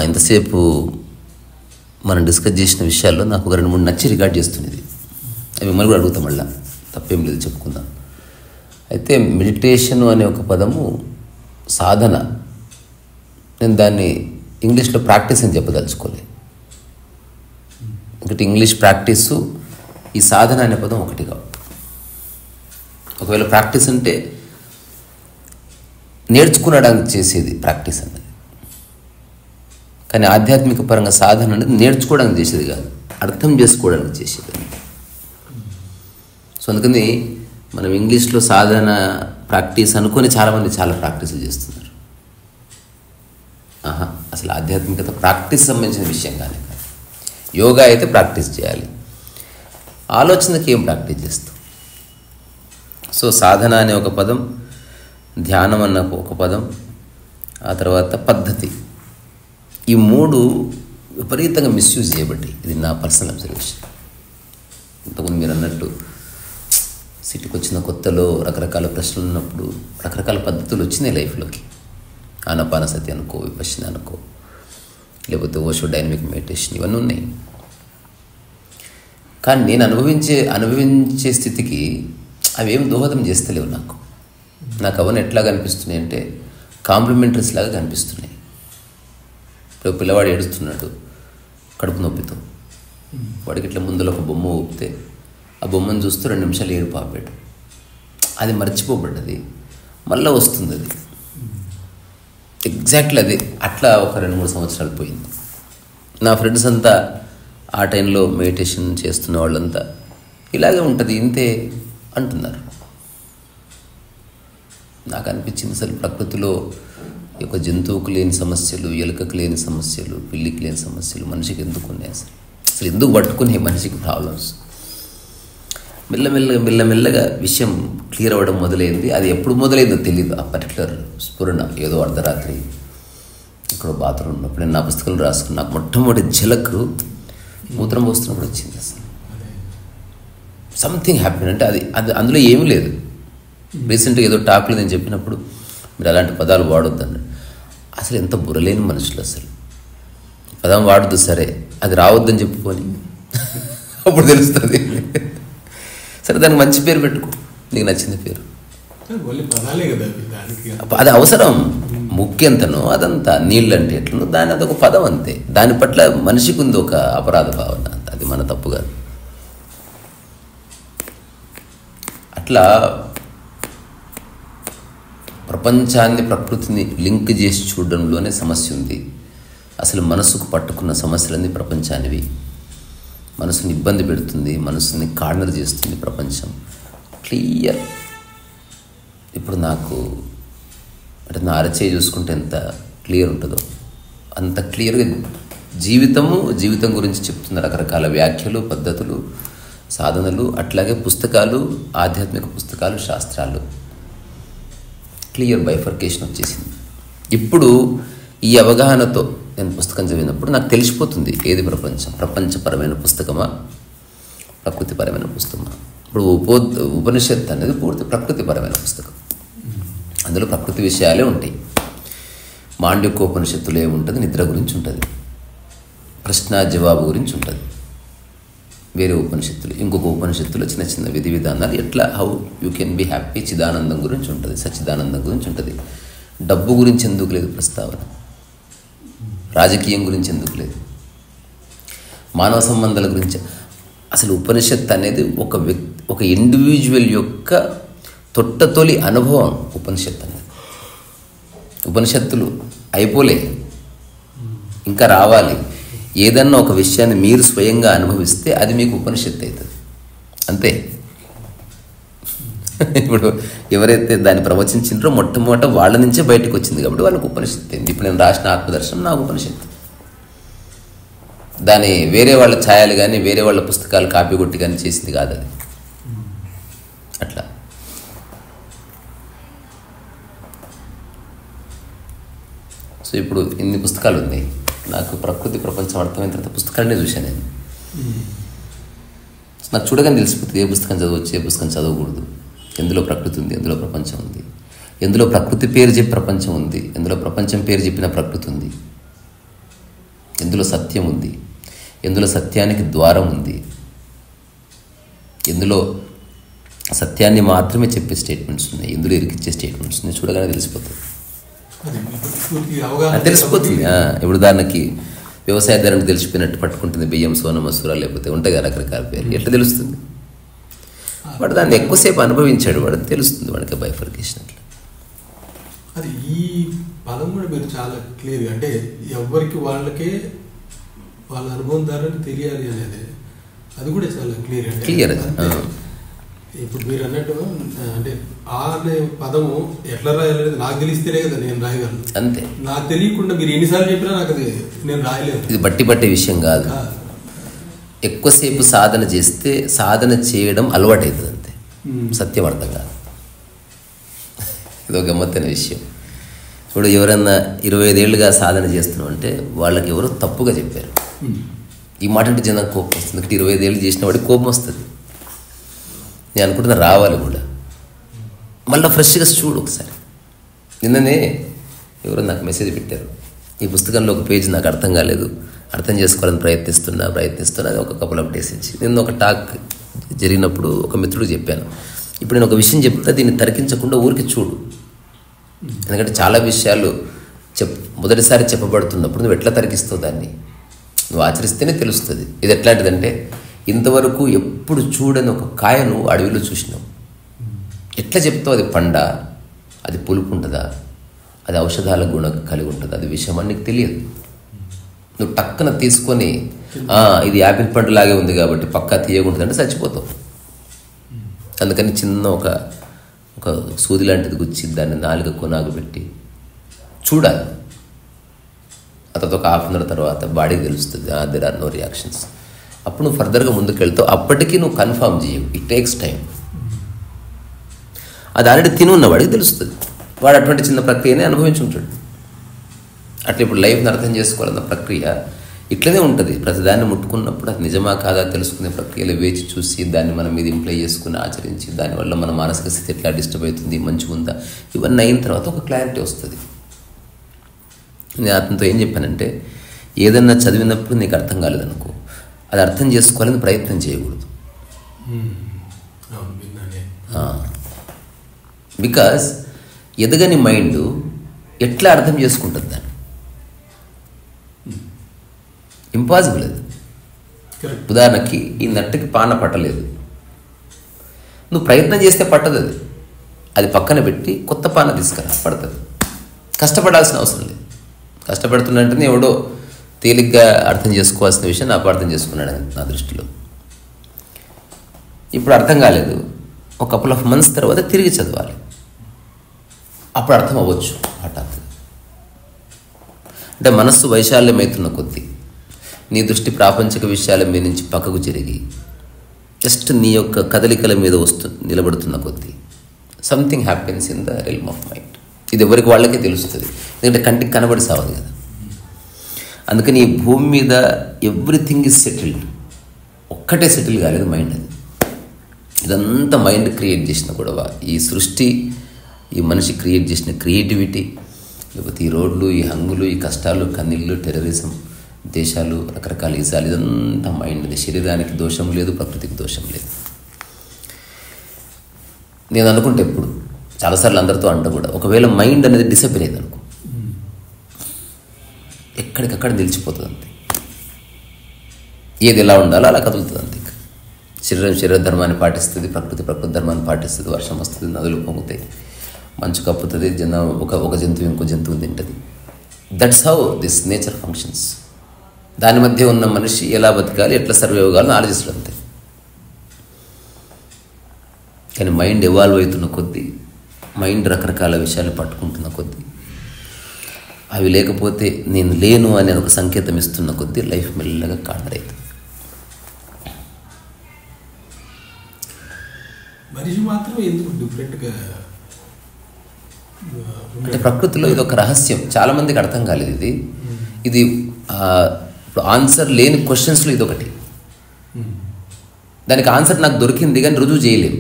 ఇంతసేపు మనం డిస్కస్ చేసిన విషయాల్లో నాకు ఒక 2-3 నచ్చి రికార్డ్ చేస్తున్నది. అవి మిమ్మల్ని కూడా అడుగుతాం, మళ్ళీ తప్పేం లేదు, చెప్పుకుందాం. అయితే మెడిటేషన్ అనే ఒక పదము సాధన, నేను దాన్ని ఇంగ్లీష్లో ప్రాక్టీస్ అని చెప్పదలుచుకోలేదు. ఒకటి ఇంగ్లీష్ ప్రాక్టీసు, ఈ సాధన అనే పదం ఒకటి కావు. ఒకవేళ ప్రాక్టీస్ అంటే నేర్చుకునడానికి చేసేది ప్రాక్టీస్ అన్నది, కానీ ఆధ్యాత్మిక పరంగా సాధన అనేది నేర్చుకోవడానికి చేసేది కాదు, అర్థం చేసుకోవడానికి చేసేది. సో అందుకని మనం ఇంగ్లీష్లో సాధన ప్రాక్టీస్ అనుకొని చాలామంది చాలా ప్రాక్టీసులు చేస్తున్నారు. అసలు ఆధ్యాత్మికత ప్రాక్టీస్ సంబంధించిన విషయం కానీ కాదు. యోగా అయితే ప్రాక్టీస్ చేయాలి, ఆలోచనకి ఏం ప్రాక్టీస్ చేస్తాం. సో సాధన అనే ఒక పదం, ధ్యానం అన్న ఒక పదం, ఆ తర్వాత పద్ధతి, ఈ 3 విపరీతంగా మిస్యూజ్ చేయబట్టి, ఇది నా పర్సనల్ అబ్జర్వేషన్. ఇంతకుముందు మీరు అన్నట్టు సిటీకి వచ్చిన కొత్తలో రకరకాల ప్రశ్నలు ఉన్నప్పుడు రకరకాల పద్ధతులు వచ్చినాయి లైఫ్లోకి. ఆనాపానసతి అనుకో, విపశ్యన అనుకో, లేకపోతే ఓషో డైనమిక్ మెడిటేషన్, ఇవన్నీ ఉన్నాయి. కానీ నేను అనుభవించే స్థితికి అవేం దోహదం చేస్తలేవు. నాకు అవన్నీ ఎట్లా కనిపిస్తున్నాయి అంటే కాంప్లిమెంటరీస్ లాగా కనిపిస్తున్నాయి. ఇప్పుడు పిల్లవాడు ఏడుస్తున్నాడు కడుపు నొప్పితో, వాడికి ఇట్లా ముందులో ఒక బొమ్మ ఊపితే ఆ బొమ్మను చూస్తూ 2 నిమిషాలు ఏడుపు ఆపాడు. అది మర్చిపోబడ్డది, మళ్ళీ వస్తుంది. అది ఎగ్జాక్ట్లీ అది అట్లా ఒక 2-3 సంవత్సరాలు పోయింది. నా ఫ్రెండ్స్ అంతా ఆ టైంలో మెడిటేషన్ చేస్తున్న వాళ్ళంతా ఇలాగే ఉంటుంది, ఇంతే అంటున్నారు. నాకు అనిపించింది అసలు ప్రకృతిలో ఒక జంతువుకు లేని సమస్యలు, ఎలుకకు లేని సమస్యలు, పిల్లికి లేని సమస్యలు మనిషికి ఎందుకు ఉన్నాయి? అసలు ఎందుకు పట్టుకునే మనిషికి ప్రాబ్లమ్స్? మెల్లమెల్లగా విషయం క్లియర్ అవ్వడం మొదలైంది. అది ఎప్పుడు మొదలైందో తెలియదు. ఆ పర్టికులర్ స్ఫురణ ఏదో అర్ధరాత్రి ఇక్కడ బాత్రూమ్ ఉన్నప్పుడు నేను నా పుస్తకాలు రాసుకుని నాకు మొట్టమొదటి ఝలక్ మూత్రం పోస్తున్నప్పుడు వచ్చింది. అసలు సంథింగ్ హ్యాపీ అంటే అది అందులో ఏమీ లేదు. రీసెంట్గా ఏదో టాక్లో నేను చెప్పినప్పుడు మీరు అలాంటి పదాలు వాడొద్దండి. అసలు ఎంత బుర్రలేని మనుషులు, అసలు పదం వాడద్దు, సరే అది రావద్దని చెప్పుకొని అప్పుడు తెలుస్తుంది. సరే దానికి మంచి పేరు పెట్టుకో, నీకు నచ్చిన పేరు, అది అవసరం. ముఖ్యంతనో అదంతా నీళ్ళు అంటే ఎట్లనో దాని అదొక పదం అంతే. దాని పట్ల మనిషికి ఉంది ఒక అపరాధ భావన, అది మన తప్పు కాదు. అట్లా ప్రపంచాన్ని ప్రకృతిని లింక్ చేసి చూడడంలోనే సమస్య ఉంది. అసలు మనసుకు పట్టుకున్న సమస్యలన్నీ ప్రపంచానివి. మనసుని ఇబ్బంది పెడుతుంది, మనసుని కార్నర్ చేస్తుంది ప్రపంచం. క్లియర్. ఇప్పుడు నాకు అంటే నా అరచేయి చూసుకుంటే ఎంత క్లియర్ ఉంటుందో అంత క్లియర్గా జీవితం గురించి చెప్తున్న రకరకాల వ్యాఖ్యలు, పద్ధతులు, సాధనలు, అట్లాగే పుస్తకాలు, ఆధ్యాత్మిక పుస్తకాలు, శాస్త్రాలు, క్లియర్ బైఫర్కేషన్ వచ్చేసింది. ఇప్పుడు ఈ అవగాహనతో నేను పుస్తకం చదివినప్పుడు నాకు తెలిసిపోతుంది ఏది ప్రపంచపరమైన పుస్తకమా, ప్రకృతిపరమైన పుస్తకమా. ఇప్పుడు ఉపనిషత్తు అనేది పూర్తి ప్రకృతిపరమైన పుస్తకం. అందులో ప్రకృతి విషయాలే ఉంటాయి. మాండ్యూకోపనిషత్తులో ఏముంటుంది? నిద్ర గురించి ఉంటుంది, ప్రశ్న జవాబు గురించి ఉంటుంది. వేరే ఉపనిషత్తులు, ఇంకొక ఉపనిషత్తులో చిన్న చిన్న విధి విధానాలు, ఎట్లా how you can be happy, Chidanandam గురించి ఉంటుంది, సచ్చిదానందం గురించి ఉంటుంది. డబ్బు గురించి ఎందుకు లేదు ప్రస్తావన, రాజకీయం గురించి ఎందుకు లేదు, మానవ సంబంధాల గురించి. అసలు ఉపనిషత్తు అనేది ఒక ఇండివిజువల్ యొక్క తొట్టతొలి అనుభవం. ఉపనిషత్తు అనేది, ఉపనిషత్తులు అయిపోలే, ఇంకా రావాలి. ఏదన్నా ఒక విషయాన్ని మీరు స్వయంగా అనుభవిస్తే అది మీకు ఉపనిషత్తు అవుతుంది, అంతే. ఇప్పుడు ఎవరైతే దాన్ని ప్రవచించారో మొట్టమొదట వాళ్ళ నుంచే బయటకు వచ్చింది కాబట్టి వాళ్ళకి ఉపనిషత్తు అయింది. ఇప్పుడు నేను రాసిన ఆత్మదర్శనం నాకు ఉపనిషత్తు. దాన్ని వేరే వాళ్ళ ఛాయలు కానీ వేరే వాళ్ళ పుస్తకాలు కాపీ కొట్టి కానీ చేసింది కాదు అది. అట్లా సో ఇప్పుడు ఇన్ని పుస్తకాలు ఉన్నాయి. నాకు ప్రకృతి ప్రపంచం అర్థమైన తర్వాత పుస్తకాలనే చూశాను నేను. నాకు చూడగానే తెలిసిపోతుంది ఏ పుస్తకం చదవచ్చు, ఏ పుస్తకం చదవకూడదు, ఎందులో ప్రకృతి ఉంది, ఎందులో ప్రపంచం ఉంది, ఎందులో ప్రకృతి పేరు చెప్పి ప్రపంచం ఉంది, ఎందులో ప్రపంచం పేరు చెప్పిన ప్రకృతి ఉంది. ఎందులో సత్యం ఉంది, ఎందులో సత్యానికి ద్వారం ఉంది, ఎందులో సత్యాన్ని మాత్రమే చెప్పే స్టేట్మెంట్స్ ఉన్నాయి, ఎందులో ఇరికిచ్చే స్టేట్మెంట్స్ ఉన్నాయి చూడగానే తెలిసిపోతుంది. తెలిసిపోతుంది. ఇప్పుడు దానికి వ్యవసాయదారునికి తెలిసిపోయినట్టు పట్టుకుంటుంది బియ్యం, సోన మసూరా, లేకపోతే ఉంటాయి కదా రకరకాల పేరు. ఎట్లా తెలుస్తుంది? వాడు దాన్ని ఎక్కువసేపు అనుభవించాడు, వాడు తెలుస్తుంది వాడికి బైఫర్కేషన్. అట్లా అది ఈ పదం కూడా మీరు చాలా క్లియర్, అంటే ఎవరికి వాళ్ళకే వాళ్ళ అనుభవం ద్వారా తెలియాలి అనేది అది కూడా చాలా క్లియర్. క్లియర్. ఇప్పుడు మీరు అన్నట్టు అంటే ఆ అనే పదము ఎట్లా రాయాలనేది నాకు తెలిస్తేనే కదా నేను రాయగలను. అంతే. నాకు తెలియకుండా మీరు ఎన్నిసార్లు చెప్పినా నాకు అది నేను రాయలేదు. ఇది బట్టి పట్టే విషయం కాదు. ఎక్కువసేపు సాధన చేస్తే సాధన చేయడం అలవాటు అవుతుంది. అంతే, సత్యం అర్థం కాదు. ఇదో గమ్మత్తైన విషయం. ఇప్పుడు ఎవరన్నా 25 ఏళ్ళుగా సాధన చేస్తున్నాం అంటే వాళ్ళకి ఎవరో తప్పుగా చెప్పారు. ఈ మాట అంటే జనం కోపం వస్తుంది. 25 ఏళ్ళు చేసిన వాడికి కోపం వస్తుంది. నేను అనుకుంటున్నా రావాలి కూడా. మళ్ళీ ఫ్రెష్గా చూడు ఒకసారి. నిన్ననే ఎవరో నాకు మెసేజ్ పెట్టారు, ఈ పుస్తకంలో ఒక పేజీ నాకు అర్థం కాలేదు, అర్థం చేసుకోవాలని ప్రయత్నిస్తున్నా అది ఒక కపుల్ ఆఫ్ డేస్ నుంచి. నిన్న ఒక టాక్ జరిగినప్పుడు ఒక మిత్రుడు చెప్పాను, ఇప్పుడు నేను ఒక విషయం చెప్తే దీన్ని తరికించకుండా ఊరికి చూడు. ఎందుకంటే చాలా విషయాలు మొదటిసారి చెప్పబడుతున్నప్పుడు నువ్వు ఎట్లా తరికిస్తావు దాన్ని, నువ్వు ఆచరిస్తేనే తెలుస్తుంది. ఇది ఎట్లాంటిదంటే ఇంతవరకు ఎప్పుడు చూడని ఒక కాయను అడవిలో చూసినావు. ఎట్లా చెప్తావు అది పండా, అది పులుపు ఉంటుందా, అది ఔషధాల గుణం కలిగి ఉంటుందా, అది విషయం అని నీకు తెలియదు. నువ్వు టక్కున తీసుకొని ఇది యాపిల్ పండు లాగే ఉంది కాబట్టి పక్కా తీయకుంటుందంటే చచ్చిపోతావు. అందుకని చిన్న ఒక సూది లాంటిది గుచ్చి దాన్ని 4 కొనాగు పెట్టి చూడాలి. ఆ తర్వాత ఒక హాఫ్ అన్ అవర్ తర్వాత బాడీకి తెలుస్తుంది దెర్ ఆర్ నో రియాక్షన్స్. అప్పుడు నువ్వు ఫర్దర్గా ముందుకు వెళ్తావు. అప్పటికీ నువ్వు కన్ఫర్మ్ చేయవు, ఇట్ టేక్స్ టైం. అది ఆల్రెడీ తిని ఉన్నవాడికి తెలుస్తుంది. వాడు అటువంటి చిన్న ప్రక్రియనే అనుభవించుంటాడు. అట్లా ఇప్పుడు లైఫ్ని అర్థం చేసుకోవాలన్న ప్రక్రియ ఇట్లనే ఉంటుంది. ప్రతిదాన్ని ముట్టుకున్నప్పుడు అది నిజమా కాదా తెలుసుకునే ప్రక్రియలో వేచి చూసి దాన్ని మనం మీద ఇంప్లై చేసుకుని ఆచరించి దానివల్ల మన మానసిక స్థితి ఎట్లా డిస్టర్బ్ అవుతుంది, మంచిగా ఉందా, ఇవన్నీ అయిన తర్వాత ఒక క్లారిటీ వస్తుంది. నేను అతనితో ఏం చెప్పానంటే, ఏదన్నా చదివినప్పుడు నీకు అర్థం కాలేదనుకో, అది అర్థం చేసుకోవాలని ప్రయత్నం చేయకూడదు. బికాస్ ఎదగని మైండ్ ఎట్లా అర్థం చేసుకుంటుంది దాన్ని? ఇంపాసిబుల్ అది. ఉదాహరణకి ఈ నట్టుకి పాన పట్టలేదు, నువ్వు ప్రయత్నం చేస్తే పట్టదు. అది పక్కన పెట్టి కొత్త పాన తీసుకురా, పడుతుంది. కష్టపడాల్సిన అవసరం లేదు. కష్టపడుతున్నట్టునే ఎవడో తేలిగ్గా అర్థం చేసుకోవాల్సిన విషయం అపార్థం చేసుకున్నాడు నా దృష్టిలో. ఇప్పుడు అర్థం కాలేదు, ఒక కపుల్ ఆఫ్ మంత్స్ తర్వాత తిరిగి చదవాలి, అప్పుడు అర్థం అవ్వచ్చు హఠాత్. అంటే మనస్సు వైశాల్యమవుతున్న కొద్దీ నీ దృష్టి ప్రాపంచిక విషయాల మీద నుంచి పక్కకు జరిగి జస్ట్ నీ యొక్క కదలికల మీద నిలబడుతున్న కొద్దీ something happens in the realm of mind. ఇది ఎవరికి వాళ్ళకే తెలుస్తుంది, ఎందుకంటే కంటికి కనబడి సావదు కదా. అందుకని ఈ భూమి మీద ఎవ్రీథింగ్ ఈజ్ సెటిల్డ్. ఒక్కటే సెటిల్ కాలేదు, మైండ్. అది ఇదంతా మైండ్ క్రియేట్ చేసిన గొడవ. ఈ సృష్టి, ఈ మనిషి క్రియేట్ చేసిన క్రియేటివిటీ, లేకపోతే ఈ రోడ్లు, ఈ హంగులు, ఈ కష్టాలు, కన్నీళ్ళు, టెర్రరిజం, దేశాలు, రకరకాల ఈజాలు, ఇదంతా మైండ్ది. శరీరానికి దోషం లేదు, ప్రకృతికి దోషం లేదు. నేను అనుకుంటే ఎప్పుడు చాలాసార్లు అందరితో అంట కూడా, ఒకవేళ మైండ్ అనేది డిసప్పియర్ అయింది అనుకో, ఎక్కడికక్కడ నిలిచిపోతుంది. అంతే. ఏది ఎలా ఉండాలో అలా కదులుతుంది. అంతే. శరీర ధర్మాన్ని పాటిస్తుంది, ప్రకృతి ధర్మాన్ని పాటిస్తుంది. వర్షం వస్తుంది, నదులు పొంగుతాయి, మంచు కప్పుతుంది, ఒక జంతువు ఇంకో జంతువు తింటుంది. That's how this nature functions. దాని మధ్య ఉన్న మనిషి ఎలా బతకాలి, ఎట్లా సర్వైవ్ కావాలని ఆలోచిస్తుంది. అంతే. కానీ మైండ్ ఎవాల్వ్ అవుతున్న కొద్దీ, మైండ్ రకరకాల విషయాలు పట్టుకుంటున్న కొద్దీ, అవి లేకపోతే నేను లేను అనే ఒక సంకేతం ఇస్తున్న కొద్దీ లైఫ్ మెల్లగా కార్నర్ అవుతుంది. మనిషి మాత్రమే ఎందుకు డిఫరెంట్గా అంటే ప్రకృతిలో ఇది ఒక రహస్యం, చాలామందికి అర్థం కాలేదు. ఇది ఆన్సర్ లేని క్వశ్చన్స్లో ఇదొకటి. దానికి ఆన్సర్ నాకు దొరికింది కానీ రుజువు చేయలేము.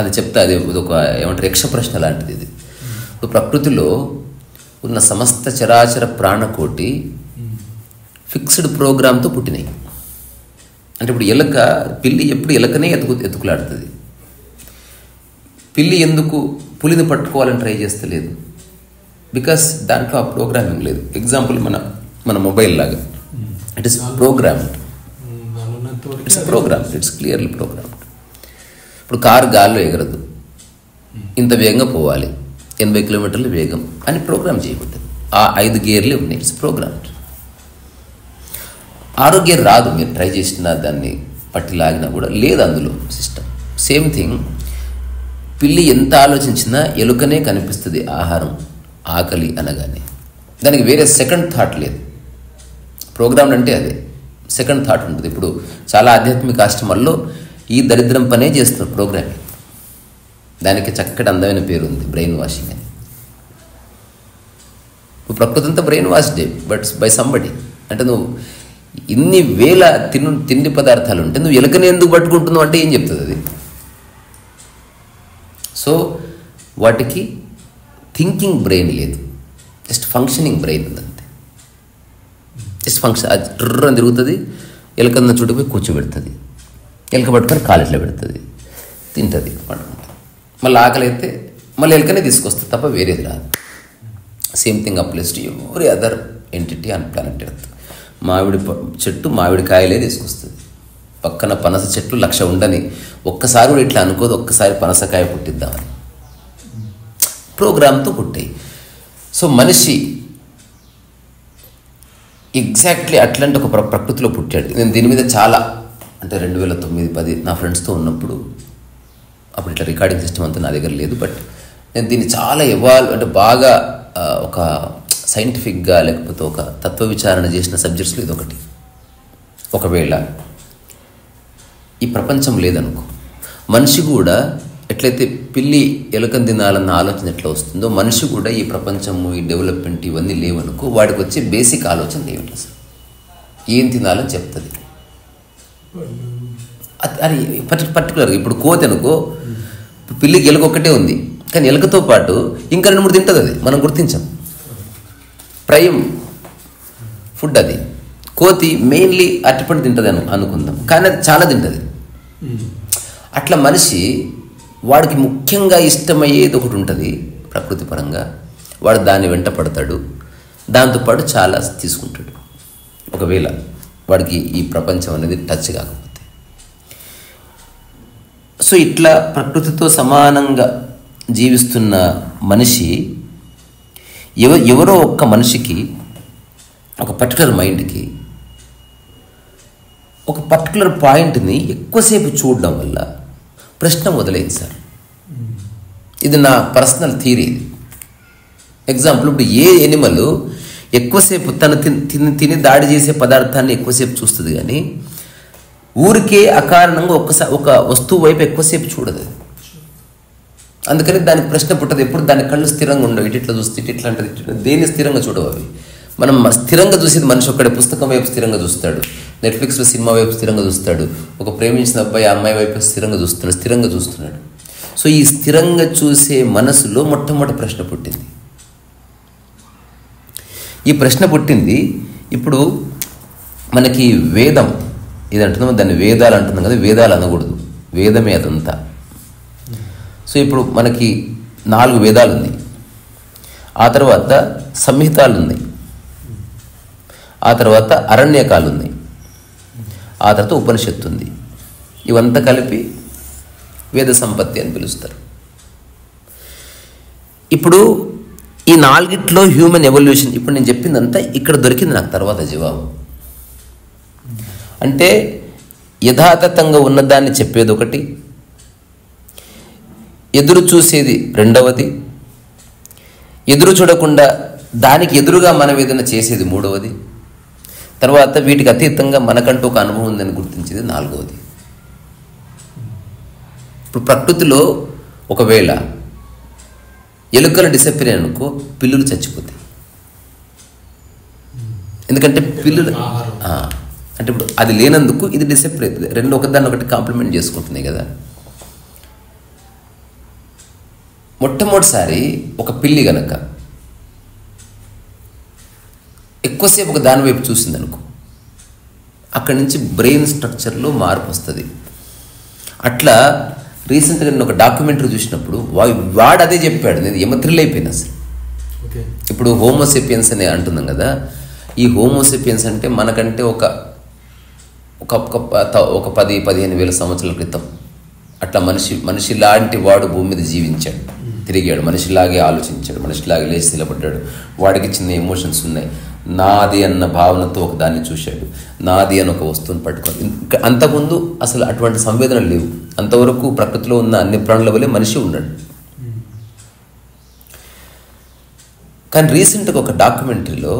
అది చెప్తా, అది ఒక ఏమంటారు యక్ష ప్రశ్న లాంటిది. ఇది ప్రకృతిలో ఉన్న సమస్త చరాచర ప్రాణకోటి ఫిక్స్డ్ ప్రోగ్రామ్తో పుట్టినాయి. అంటే ఇప్పుడు పిల్లి ఎప్పుడు ఎలకనే ఎత్తుకులాడుతుంది. పిల్లి ఎందుకు పులిని పట్టుకోవాలని ట్రై చేస్తలేదు? బికాస్ దాంట్లో ఆ ప్రోగ్రామింగ్ లేదు. ఎగ్జాంపుల్ మన మొబైల్ లాగా it is programmed. It's programmed, it's clearly programmed. ఇప్పుడు కారు గాల్లో ఎగరదు, ఇంత వేగంగా పోవాలి, 80 కిలోమీటర్ల వేగం అని ప్రోగ్రామ్ చేయబడ్డది. ఆ 5 గేర్లే ఉన్నాయి. It's programmed. 6వ గేర్ రాదు, మీరు ట్రై చేసినా దాన్ని పట్టి లాగినా కూడా లేదు అందులో సిస్టమ్. సేమ్ థింగ్, పిల్లి ఎంత ఆలోచించినా ఎలుకనే కనిపిస్తుంది ఆహారం, ఆకలి అనగానే. దానికి వేరే సెకండ్ థాట్ లేదు. ప్రోగ్రామ్ అంటే అదే సెకండ్ థాట్ ఉంటుంది. ఇప్పుడు చాలా ఆధ్యాత్మిక ఆశ్రమాల్లో ఈ దరిద్రం పనే చేస్తున్నారు, ప్రోగ్రామింగ్. దానికి చక్కటి అందమైన పేరు ఉంది, బ్రెయిన్ వాషింగ్ అని. ఇప్పుడు ప్రకృతి అంతా brain washed but by somebody. అంటే నువ్వు ఇన్ని వేల తిండి పదార్థాలు ఉంటే నువ్వు ఎలుకనే ఎందుకు పట్టుకుంటున్నావు అంటే ఏం చెప్తుంది అది? సో వాటికి థింకింగ్ బ్రెయిన్ లేదు, జస్ట్ ఫంక్షనింగ్ బ్రెయిన్ ఉందంతే. జస్ట్ ఫంక్షన్, అది ట్రర్ తిరుగుతుంది, ఎలుకన్న చుట్టూ పోయి కూర్చోబెడుతుంది, ఎలుక పట్టుకొని కాలిట్లో పెడుతుంది, తింటుంది, పడుకుంటుంది. మళ్ళీ ఆకలి అయితే మళ్ళీ ఎలుకనే తీసుకొస్తుంది తప్ప వేరేది రాదు. Same thing applies to every other entity on planet earth. మామిడి చెట్టు మామిడికాయలే తీసుకొస్తుంది. పక్కన పనస చెట్లు 1,00,000 ఉండని ఒక్కసారి కూడా ఇట్లా అనుకోదు, ఒక్కసారి పనసకాయ పుట్టిద్దామని. ప్రోగ్రామ్తో పుట్టాయి. సో మనిషి ఎగ్జాక్ట్లీ అట్లాంటి ఒక ప్రకృతిలో పుట్టాడు. నేను దీని మీద చాలా, అంటే 2009-10 నా ఫ్రెండ్స్తో ఉన్నప్పుడు, అప్పుడు ఇట్లా రికార్డింగ్ సిస్టమ్ అంతా నా దగ్గర లేదు, బట్ నేను దీన్ని చాలా అంటే బాగా ఒక సైంటిఫిక్గా లేకపోతే ఒక తత్వ విచారణ చేసిన సబ్జెక్ట్స్లో ఇది ఒకటి. ఒకవేళ ఈ ప్రపంచం లేదనుకో, మనిషి కూడా ఎట్లయితే పిల్లి ఎలుకను తినాలన్న ఆలోచన ఎట్లా వస్తుందో, మనిషి కూడా ఈ ప్రపంచము, ఈ డెవలప్మెంట్ ఇవన్నీ లేవనుకో, వాడికి వచ్చే బేసిక్ ఆలోచన ఏమిటి అసలు? ఏం తినాలని చెప్తుంది అది పర్టికులర్గా. ఇప్పుడు కోతి అనుకో, పిల్లికి ఎలుక ఒక్కటే ఉంది, కానీ ఎలుకతో పాటు ఇంకా 2-3 తింటుంది, అది మనం గుర్తించాం. ప్రైమ్ ఫుడ్ అది. కోతి మెయిన్లీ అరటిపండు తింటుంది అనుకుందాం, కానీ అది చాలా తింటుంది. అట్లా మనిషి వాడికి ముఖ్యంగా ఇష్టమయ్యేది ఒకటి ఉంటుంది ప్రకృతి పరంగా, వాడు దాన్ని వెంట పడతాడు, దాంతోపాటు చాలా తీసుకుంటాడు. ఒకవేళ వాడికి ఈ ప్రపంచం అనేది టచ్ కాకపోతే. సో ఇట్లా ప్రకృతితో సమానంగా జీవిస్తున్న మనిషి ఎవరో ఒక్క మనిషికి, ఒక పర్టికులర్ మైండ్కి ఒక పర్టికులర్ పాయింట్ని ఎక్కువసేపు చూడడం వల్ల ప్రశ్న మొదలైంది సార్. ఇది నా పర్సనల్ థియరీ. ఇది ఎగ్జాంపుల్, ఇప్పుడు ఏ ఎనిమల్ ఎక్కువసేపు తను తిని దాడి చేసే పదార్థాన్ని ఎక్కువసేపు చూస్తుంది, కానీ ఊరికే అకారణంగా ఒక వస్తువు వైపు ఎక్కువసేపు చూడదు. అందుకని దానికి ప్రశ్న పుట్టదు. ఎప్పుడు దాని కళ్ళు స్థిరంగా ఉండవు, ఇట్లా చూస్తే ఇట్లా అంటది, దేన్ని స్థిరంగా చూడవు అవి. మనం స్థిరంగా చూసేది మనిషి ఒక్కడే. పుస్తకం వైపు స్థిరంగా చూస్తాడు, నెట్ఫ్లిక్స్లో సినిమా వైపు స్థిరంగా చూస్తాడు, ఒక ప్రేమించిన అబ్బాయి అమ్మాయి వైపు స్థిరంగా చూస్తున్నాడు. సో ఈ స్థిరంగా చూసే మనసులో మొట్టమొదటి ప్రశ్న పుట్టింది. ఈ ప్రశ్న పుట్టింది ఇప్పుడు మనకి వేదం ఇది అంటున్నాం, దాన్ని వేదాలు అంటున్నాం కదా, వేదాలు అనకూడదు, వేదమే అదంతా. సో ఇప్పుడు మనకి 4 వేదాలు ఉన్నాయి, ఆ తర్వాత సంహితాలు ఉన్నాయి, ఆ తర్వాత అరణ్యకాలు ఉన్నాయి, ఆ తర్వాత ఉపనిషత్తు ఉంది. ఇవంతా కలిపి వేద సంపత్తి అని పిలుస్తారు. ఇప్పుడు ఈ 4గిట్లో హ్యూమన్ ఎవల్యూషన్, ఇప్పుడు నేను చెప్పిందంతా ఇక్కడ దొరికింది నాకు తర్వాత జవాబు. అంటే యథాతథంగా ఉన్నదాన్ని చెప్పేది ఒకటి, ఎదురు చూసేది రెండవది, ఎదురు చూడకుండా దానికి ఎదురుగా మనం ఏదైనా చేసేది మూడవది, తర్వాత వీటికి అతీతంగా మనకంటూ ఒక అనుభవం ఉందని గుర్తించేది 4వది. ఇప్పుడు ప్రకృతిలో ఒకవేళ ఎలుకలు డిసప్పియర్ అనుకో, పిల్లులు చచ్చిపోతాయి. ఎందుకంటే పిల్లులు అంటే ఇప్పుడు అది లేనందుకు ఇది డిసప్పియర్ అవుతుంది. రెండు ఒకదాన్ని ఒకటి కాంప్లిమెంట్ చేసుకుంటున్నాయి కదా. మొట్టమొదటిసారి ఒక పిల్లి గనక ఎక్కువసేపు ఒక దాని వైపు చూసింది అనుకో, అక్కడి నుంచి బ్రెయిన్ స్ట్రక్చర్లో మార్పు వస్తుంది. అట్లా రీసెంట్గా నేను ఒక డాక్యుమెంటరీ చూసినప్పుడు వాడు అదే చెప్పాడు. నేను థ్రిల్ అయిపోయినా అసలు. ఇప్పుడు హోమోసెపియన్స్ అని అంటున్నాం కదా, ఈ హోమోసెపియన్స్ అంటే మనకంటే ఒక 10-15 సంవత్సరాల క్రితం అట్లా మనిషి లాంటి వాడు భూమి మీద జీవించాడు, తిరిగాడు, మనిషిలాగే ఆలోచించాడు, మనిషిలాగే లేచి నిలబడ్డాడు. వాడికి చిన్న ఎమోషన్స్ ఉన్నాయి. నాది అన్న భావనతో ఒక దాన్ని చూశాడు, నాది అని ఒక వస్తువుని పట్టుకొని. అంతకుముందు అసలు అటువంటి సంవేదనలు లేవు. అంతవరకు ప్రకృతిలో ఉన్న అన్ని ప్రాణుల వల్లే మనిషి ఉన్నాడు. కానీ రీసెంట్గా ఒక డాక్యుమెంటరీలో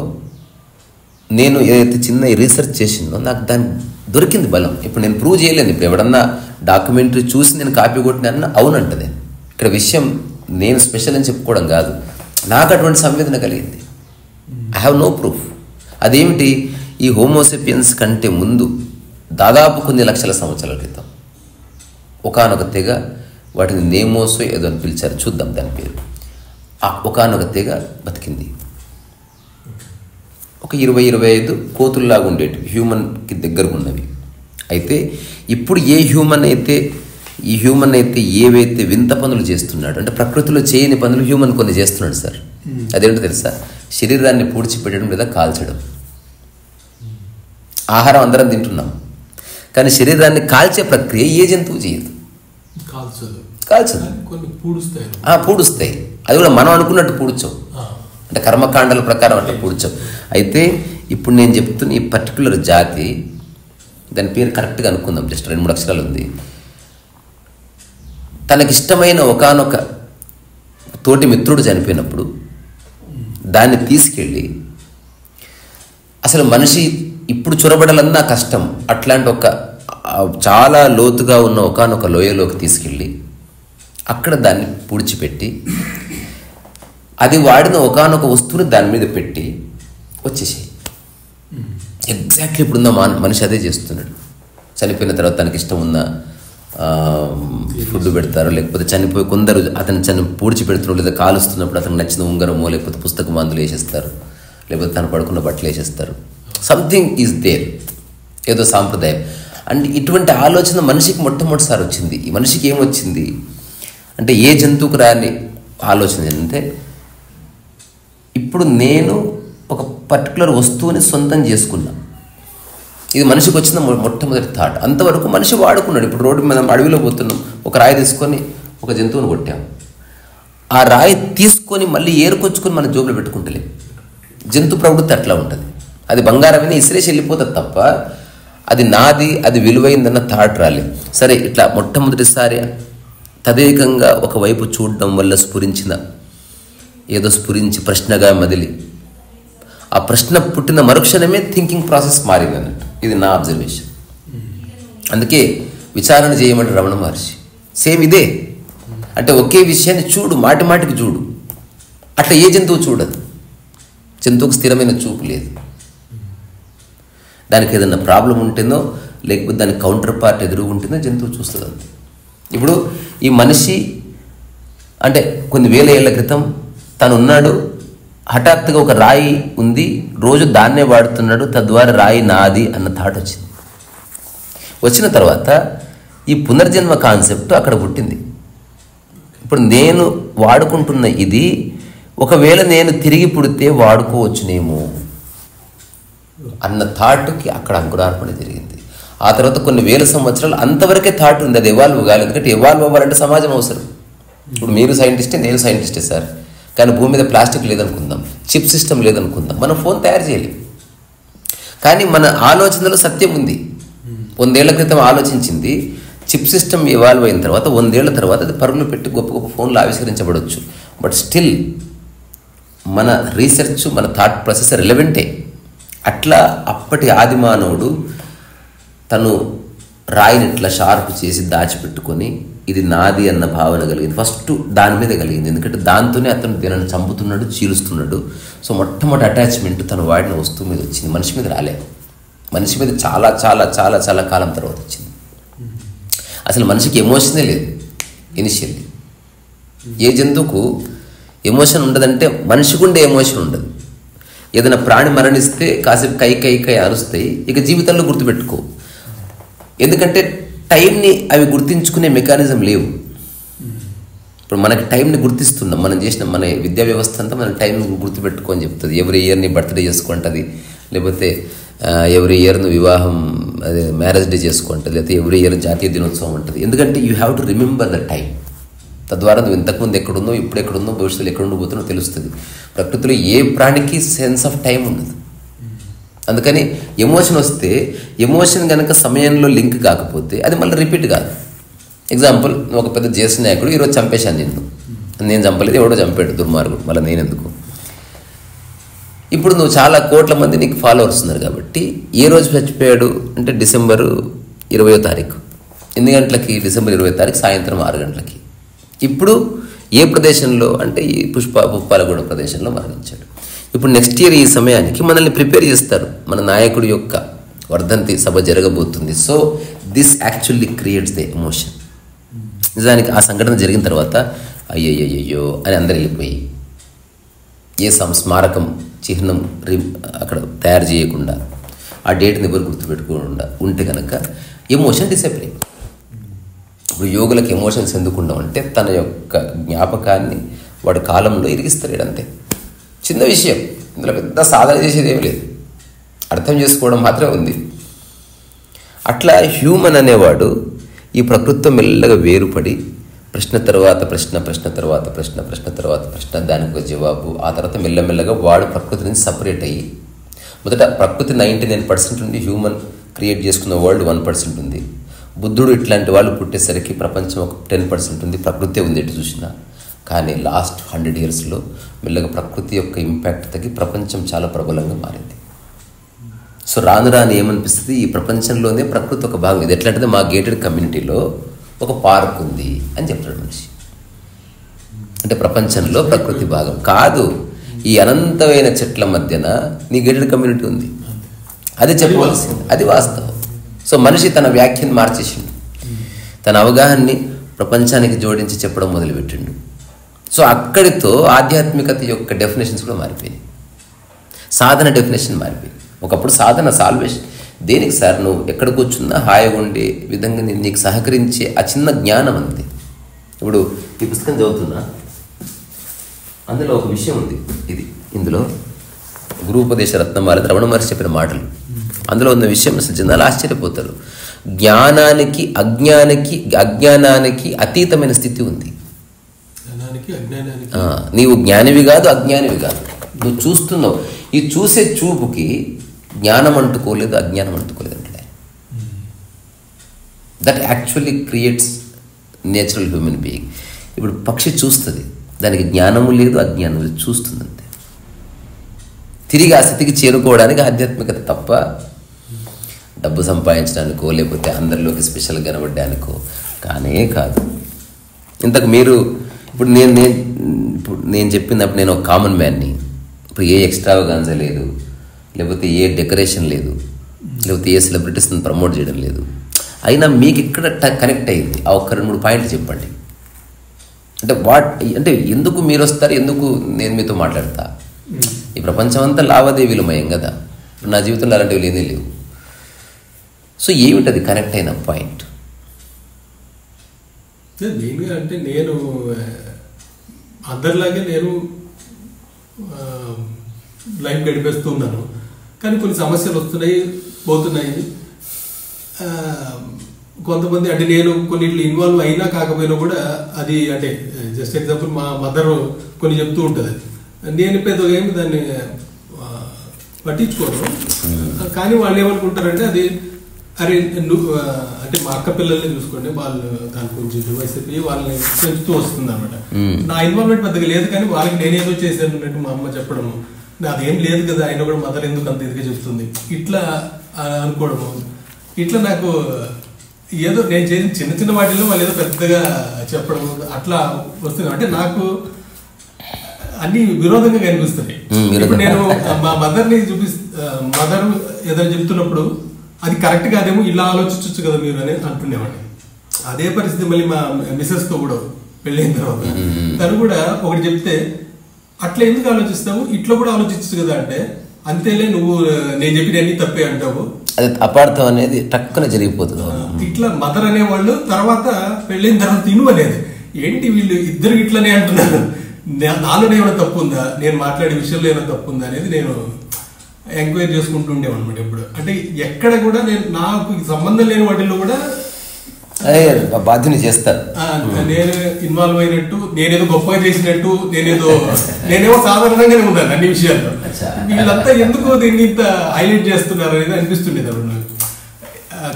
నేను ఏదైతే చిన్న రీసెర్చ్ చేసిందో నాకు దాన్ని దొరికింది బలం. ఇప్పుడు నేను ప్రూవ్ చేయలేను. ఇప్పుడు ఎవడన్నా డాక్యుమెంటరీ చూసి నేను కాపీ కొట్టినా అవునంటది. ఇక్కడ విషయం నేను స్పెషల్ అని చెప్పుకోవడం కాదు, నాకు అటువంటి సంవేదన కలిగింది. I have no proof. అదేమిటి? ఈ హోమోసెపియన్స్ కంటే ముందు దాదాపు కొన్ని లక్షల సంవత్సరాల క్రితం ఒకానొక తెగ, వాటిని నేమోసో ఏదో అని పిలిచారు, చూద్దాం దాని పేరు. ఒకానొక తెగ బతికింది. ఒక 20-25 కోతుల్లాగా ఉండేవి, హ్యూమన్కి దగ్గరకు ఉన్నవి. అయితే ఇప్పుడు ఈ హ్యూమన్ అయితే ఏవైతే వింత పనులు చేస్తున్నాడు, అంటే ప్రకృతిలో చేయని పనులు హ్యూమన్ కొన్ని చేస్తున్నాడు సార్. అదేంటో తెలుసా? శరీరాన్ని పూడ్చిపెట్టడం లేదా కాల్చడం. ఆహారం అందరం తింటున్నాం, కానీ శరీరాన్ని కాల్చే ప్రక్రియ ఏ జంతువు చేయదు. కాల్చదు. పూడుస్తాయి. అది కూడా మనం అనుకున్నట్టు పూడ్చవు, అంటే కర్మకాండాల ప్రకారం అట్లా పూడ్చవు. అయితే ఇప్పుడు నేను చెప్తున్న ఈ పర్టికులర్ జాతి, దాని పేరు కరెక్ట్గా అనుకుందాం, జస్ట్ 2-3 అక్షరాలు ఉంది. తనకిష్టమైన ఒకానొక తోటి మిత్రుడు చనిపోయినప్పుడు దాన్ని తీసుకెళ్ళి, అసలు మనిషి ఇప్పుడు చొరబడాలన్నా కష్టం, అట్లాంటి ఒక చాలా లోతుగా ఉన్న ఒకానొక లోయలోకి తీసుకెళ్ళి అక్కడ దాన్ని పూడ్చిపెట్టి, అది వాడిన ఒకానొక వస్తువుని దాని మీద పెట్టి వచ్చేసాయి. ఎగ్జాక్ట్లీ ఇప్పుడున్న మనిషి అదే చేస్తున్నాడు. చనిపోయిన తర్వాత తనకి ఇష్టం ఉన్న ఫుడ్ పెడతారు, లేకపోతే చనిపోయి కొందరు అతను పూడ్చి పెడుతున్నారు, లేదా కాలుస్తున్నప్పుడు అతనికి నచ్చిన ఉంగరమో లేకపోతే పుస్తక మందులు వేసేస్తారు, లేకపోతే తను పడుకున్న బట్టలు వేసేస్తారు. సంథింగ్ ఈజ్ దేర్, ఏదో సాంప్రదాయం. అండ్ ఇటువంటి ఆలోచన మనిషికి మొట్టమొదటిసారి వచ్చింది. ఈ మనిషికి ఏమొచ్చింది అంటే, ఏ జంతువుకు రాని ఆలోచన ఏంటంటే, ఇప్పుడు నేను ఒక పర్టికులర్ వస్తువుని సొంతం చేసుకున్నా. ఇది మనిషికి వచ్చిన మొట్టమొదటి థాట్. అంతవరకు మనిషి వాడుకున్నాడు. ఇప్పుడు రోడ్డు మీద అడవిలో పోతున్నాం, ఒక రాయి తీసుకొని ఒక జంతువుని కొట్టాం. ఆ రాయి తీసుకొని మళ్ళీ ఏరుకొచ్చుకొని మన జోబులో పెట్టుకుంటలే. జంతు ప్రవృత్తి అట్లా ఉంటుంది. అది బంగారమని ఇసిరేసి వెళ్ళిపోతుంది తప్ప అది నాది, అది విలువైందన్న థాట్ రాలేదు. సరే, ఇట్లా మొట్టమొదటిసారి తదేకంగా ఒకవైపు చూడడం వల్ల స్ఫురించి ప్రశ్నగా మదిలి, ఆ ప్రశ్న పుట్టిన మరుక్షణమే థింకింగ్ ప్రాసెస్ మారింది అన్నట్టు. ఇది నా అబ్జర్వేషన్. అందుకే విచారణ చేయమంటే రమణ మహర్షి సేమ్ ఇదే. అంటే ఒకే విషయాన్ని చూడు, మాటి మాటికి చూడు. అట్లా ఏ జంతువు చూడదు. జంతువుకు స్థిరమైన చూపు లేదు. దానికి ఏదైనా ప్రాబ్లం ఉంటుందో, లేకపోతే దానికి కౌంటర్ పార్ట్ ఎదురు ఉంటుందో జంతువు చూస్తుంది అంతే. ఇప్పుడు ఈ మనిషి అంటే కొన్ని వేల ఏళ్ల క్రితం తను ఉన్నాడు, హఠాత్తుగా ఒక రాయి ఉంది, రోజు దాన్నే వాడుతున్నాడు, తద్వారా రాయి నాది అన్న థాట్ వచ్చింది. వచ్చిన తర్వాత ఈ పునర్జన్మ కాన్సెప్ట్ అక్కడ పుట్టింది. ఇప్పుడు నేను వాడుకుంటున్న ఇది ఒకవేళ నేను తిరిగి పుడితే వాడుకోవచ్చునేమో అన్న థాట్కి అక్కడ అంకురార్పణ జరిగింది. ఆ తర్వాత కొన్ని వేల సంవత్సరాలు అంతవరకే థాట్ ఉంది, అది ఎవాల్వ్ కాలేదు. ఎందుకంటే ఎవాల్వ్ అవ్వాలంటే సమాజం అవసరం. ఇప్పుడు మీరు సైంటిస్టే, నేను సైంటిస్టే సార్, కానీ భూమి మీద ప్లాస్టిక్ లేదనుకుందాం, చిప్ సిస్టమ్ లేదనుకుందాం, మనం ఫోన్ తయారు చేయలేం. కానీ మన ఆలోచనలో సత్యం ఉంది. 100 ఏళ్ల క్రితం ఆలోచించింది, చిప్ సిస్టమ్ ఇవాల్వ్ అయిన తర్వాత 100 ఏళ్ల తర్వాత అది పరుగులు పెట్టి గొప్ప గొప్ప ఫోన్లు ఆవిష్కరించబడవచ్చు. బట్ స్టిల్ మన రీసెర్చ్, మన థాట్ ప్రాసెస్ రిలవెంటే. అట్లా అప్పటి ఆదిమానవుడు తను రాయిని ఇట్లా షార్ప్ చేసి దాచిపెట్టుకొని ఇది నాది అన్న భావన కలిగింది. ఫస్ట్ దాని మీద కలిగింది, ఎందుకంటే దాంతోనే అతను దీనిని చంపుతున్నాడు, చీలుస్తున్నాడు. సో మొట్టమొదటి అటాచ్మెంట్ తను వాడిన వస్తువు మీద వచ్చింది, మనిషి మీద రాలేదు. మనిషి మీద చాలా చాలా చాలా చాలా కాలం తర్వాత వచ్చింది. అసలు మనిషికి ఎమోషనే లేదు ఇనిషియల్లీ. ఏ జంతువుకు ఎమోషన్ ఉండదంటే మనిషికి ఉండే ఎమోషన్ ఉండదు. ఏదైనా ప్రాణి మరణిస్తే కాసేపు కై అరుస్తాయి, ఇక జీవితంలో గుర్తుపెట్టుకో. ఎందుకంటే టైంని అవి గుర్తించుకునే మెకానిజం లేవు. ఇప్పుడు మనకి టైంని గుర్తిస్తున్నాం, మనం చేసిన మన విద్యా వ్యవస్థ అంతా మన టైంని గుర్తుపెట్టుకో అని చెప్తుంది. ఎవ్రీ ఇయర్ నీ బర్త్డే చేసుకుంటుంది, లేకపోతే ఎవ్రీ ఇయర్ నువ్వు వివాహం అదే మ్యారేజ్ డే చేసుకుంటుంది, లేకపోతే ఎవ్రీ ఇయర్ జాతీయ దినోత్సవం ఉంటుంది. ఎందుకంటే you have to remember the time. తద్వారా నువ్వు ఇంతకుముందు ఎక్కడున్నావు, ఇప్పుడు ఎక్కడున్నావు, భవిష్యత్తులో ఎక్కడ ఉండిపోతున్నావు తెలుస్తుంది. ప్రకృతిలో ఏ ప్రాణికి సెన్స్ ఆఫ్ టైం ఉండదు. అందుకని ఎమోషన్ వస్తే ఎమోషన్ కనుక సమయంలో లింక్ కాకపోతే అది మళ్ళీ రిపీట్ కాదు. ఎగ్జాంపుల్, నువ్వు ఒక పెద్ద జ్యేష్ఠ నాయకుడు, ఈరోజు చంపేశాను నిన్ను, నేను చంపలేదు, ఎవడో చంపాడు దుర్మార్గుడు, మళ్ళీ నేనెందుకు. ఇప్పుడు నువ్వు చాలా కోట్ల మంది నీకు ఫాలోవర్స్ ఉన్నారు కాబట్టి ఏ రోజు చచ్చిపోయాడు అంటే డిసెంబర్ 20వ తారీఖు. ఎన్ని గంటలకి? డిసెంబర్ 20వ తారీఖు సాయంత్రం 6 గంటలకి. ఇప్పుడు ఏ ప్రదేశంలో అంటే ఈ పుప్పాలగూడ ప్రదేశంలో మరణించాడు. ఇప్పుడు నెక్స్ట్ ఇయర్ ఈ సమయానికి మనల్ని ప్రిపేర్ చేస్తారు, మన నాయకుడి యొక్క వర్ధంతి సభ జరగబోతుంది. So this actually creates the emotion. నిజానికి ఆ సంఘటన జరిగిన తర్వాత అయ్యయ్యో అని అందరు వెళ్ళిపోయి ఏ స్మారకం చిహ్నం అక్కడ తయారు చేయకుండా ఆ డేట్ని ఎవరు గుర్తుపెట్టుకోకుండా ఉంటే కనుక ఎమోషన్ డిసప్లైన్. ఇప్పుడు యోగులకు ఎమోషన్స్ ఎందుకుండా అంటే తన యొక్క జ్ఞాపకాన్ని వాడు కాలంలో ఇరిగిస్తాడు అంతే. చిన్న విషయం, ఇందులో పెద్ద సాధన చేసేది ఏమి లేదు, అర్థం చేసుకోవడం మాత్రమే ఉంది. అట్లా హ్యూమన్ అనేవాడు ఈ ప్రకృతితో మెల్లగా వేరుపడి ప్రశ్న తర్వాత ప్రశ్న, ప్రశ్న తర్వాత ప్రశ్న, ప్రశ్న తర్వాత ప్రశ్న, దానికి ఒక జవాబు, ఆ తర్వాత మెల్లమెల్లగా వాడు ప్రకృతి నుంచి సపరేట్ అయ్యి, మొదట ప్రకృతి 99% ఉంది, హ్యూమన్ క్రియేట్ చేసుకున్న వరల్డ్ 1% ఉంది. బుద్ధుడు ఇట్లాంటి వాళ్ళు పుట్టేసరికి ప్రపంచం ఒక 10% ఉంది, ప్రకృతి ఉంది ఎటు చూసినా. కానీ లాస్ట్ 100 yearsలో మెల్లగా ప్రకృతి యొక్క ఇంపాక్ట్ తగ్గి ప్రపంచం చాలా ప్రబలంగా మారింది. సో రాను రాను ఏమనిపిస్తుంది, ఈ ప్రపంచంలోనే ప్రకృతి ఒక భాగం. ఇది ఎట్లాంటిది, మా గేటెడ్ కమ్యూనిటీలో ఒక పార్క్ ఉంది అని చెప్తాడు మనిషి. అంటే ప్రపంచంలో ప్రకృతి భాగం కాదు, ఈ అనంతమైన చెట్ల మధ్యన నీ గేటెడ్ కమ్యూనిటీ ఉంది, అది చెప్పవలసింది, అది వాస్తవం. సో మనిషి తన వ్యాఖ్యను మార్చేసిండు, తన అవగాహనని ప్రపంచానికి జోడించి చెప్పడం మొదలుపెట్టిండు. సో అక్కడితో ఆధ్యాత్మికత యొక్క డెఫినేషన్స్ కూడా మారిపోయినాయి, సాధన డెఫినేషన్ మారిపోయింది. ఒకప్పుడు సాధన సాల్వేషన్ దేనికి సార్, నువ్వు ఎక్కడ కూర్చున్నా హాయిగా ఉండే విధంగా నీకు సహకరించే ఆ చిన్న జ్ఞానం అంతే. ఇప్పుడు ఈ పుస్తకం చదువుతున్నా, అందులో ఒక విషయం ఉంది, ఇందులో గురూపదేశ రత్నమాల రమణ మహర్షి చెప్పిన మాటలు. అందులో ఉన్న విషయం అసలు జనాలు ఆశ్చర్యపోతారు. జ్ఞానానికి అజ్ఞానానికి అతీతమైన స్థితి ఉంది. నీవు జ్ఞానివి కాదు, అజ్ఞానివి కాదు, నువ్వు చూస్తున్నావు. ఈ చూసే చూపుకి జ్ఞానం అంటుకోలేదు, అజ్ఞానం అంటుకోలేదు అంటే that actually creates natural human being. ఇప్పుడు పక్షి చూస్తుంది, దానికి జ్ఞానము లేదు, అజ్ఞానం లేదు, చూస్తుంది అంతే. తిరిగి ఆ స్థితికి చేరుకోవడానికి ఆధ్యాత్మికత తప్ప డబ్బు సంపాదించడానికో లేకపోతే అందరిలోకి స్పెషల్గా కనబడ్డానికో కానే కాదు. ఇంతకు మీరు ఇప్పుడు నేను చెప్పినప్పుడు నేను ఒక కామన్ మ్యాన్ని. ఇప్పుడు ఏ ఎక్స్ట్రావగాన్సా లేదు, లేకపోతే ఏ డెకరేషన్ లేదు, లేకపోతే ఏ సెలబ్రిటీస్ని ప్రమోట్ చేయడం లేదు. అయినా మీకు ఇక్కడ కనెక్ట్ అయ్యింది. ఆ ఒక్క 2-3 పాయింట్లు చెప్పండి. అంటే ఎందుకు మీరు వస్తారు, ఎందుకు నేను మీతో మాట్లాడతా. ఈ ప్రపంచం అంతా లావాదేవీలమయం కదా, నా జీవితంలో అలాంటివి లేనే లేవు. సో ఏమిటది కనెక్ట్ అయిన పాయింట్? మెయిన్గా అంటే నేను అందరిలాగే నేను లైఫ్ గడిపేస్తూ ఉన్నాను, కానీ కొన్ని సమస్యలు వస్తున్నాయి పోతున్నాయి. కొంతమంది అంటే నేను కొన్నిట్లో ఇన్వాల్వ్ అయినా కాకపోయినా కూడా అది అంటే జస్ట్ ఎగ్జాంపుల్ మా మదర్ కొన్ని చెప్తూ ఉంటుంది, నేను పెద్దగా ఏమి దాన్ని పట్టించుకోను. కానీ వాళ్ళు ఏమనుకుంటారంటే అది అరే నువ్వు అంటే మా అక్క పిల్లల్ని చూసుకోండి, వాళ్ళు దానికి కొంచెం డివైస్ అయిపోయి వాళ్ళని పెంచుతూ వస్తుంది అనమాట. నా ఇన్వాల్వ్మెంట్ పెద్దగా లేదు, కానీ వాళ్ళకి నేనేదో చేశాను అన్నట్టు మా అమ్మ చెప్పడము, అదేం లేదు కదా అయినా కూడా మదర్ ఎందుకు అంత ఇదిగా చెప్తుంది ఇట్లా అనుకోవడము. ఇట్లా నాకు ఏదో నేను చేసిన చిన్న చిన్న వాటిల్లో వాళ్ళు ఏదో పెద్దగా చెప్పడం అట్లా వస్తుంది. అంటే నాకు అన్ని విరోధంగా కనిపిస్తున్నాయి. ఇప్పుడు నేను మా మదర్ని మదర్ ఏదైనా చెప్తున్నప్పుడు అది కరెక్ట్ కాదేమో, ఇలా ఆలోచించవచ్చు కదా మీరు అని అంటుండేవాడిని. అదే పరిస్థితి మళ్ళీ మా మిసెస్తో కూడా పెళ్ళైన తర్వాత తను కూడా ఒకటి చెప్తే అట్లా ఎందుకు ఆలోచిస్తావు, ఇట్లా కూడా ఆలోచించచ్చు కదా అంటే, అంతేలే నువ్వు నేను చెప్పిన అన్ని తప్పే అంటావు. అది అపార్థం అనేది టక్కున జరిగిపోతుంది. ఇట్లా మదర్ అనేవాళ్ళు తర్వాత పెళ్ళైన తర్వాత తిను అనేది ఏంటి వీళ్ళు ఇద్దరు ఇట్లనే అంటున్నారు, నాలోనే ఏమైనా తప్పు ఉందా, నేను మాట్లాడే విషయంలో ఏమైనా తప్పు ఉందా అనేది నేను ఎంక్వైరీ చేసుకుంటూ ఉండేవన్నమాట. ఇప్పుడు అంటే ఎక్కడ కూడా నేను నాకు సంబంధం లేని వాటిల్లో కూడా బాధ్యత చేస్తారు. నేను ఇన్వాల్వ్ అయినట్టు, నేనేదో గొప్పగా చేసినట్టు, నేనేమో సాధారణంగానే ఉన్నాను అన్ని విషయాల్లో. వీళ్ళంతా ఎందుకో దీన్ని ఇంత హైలైట్ చేస్తున్నారు అనేది అనిపిస్తుండేది అప్పుడు నాకు.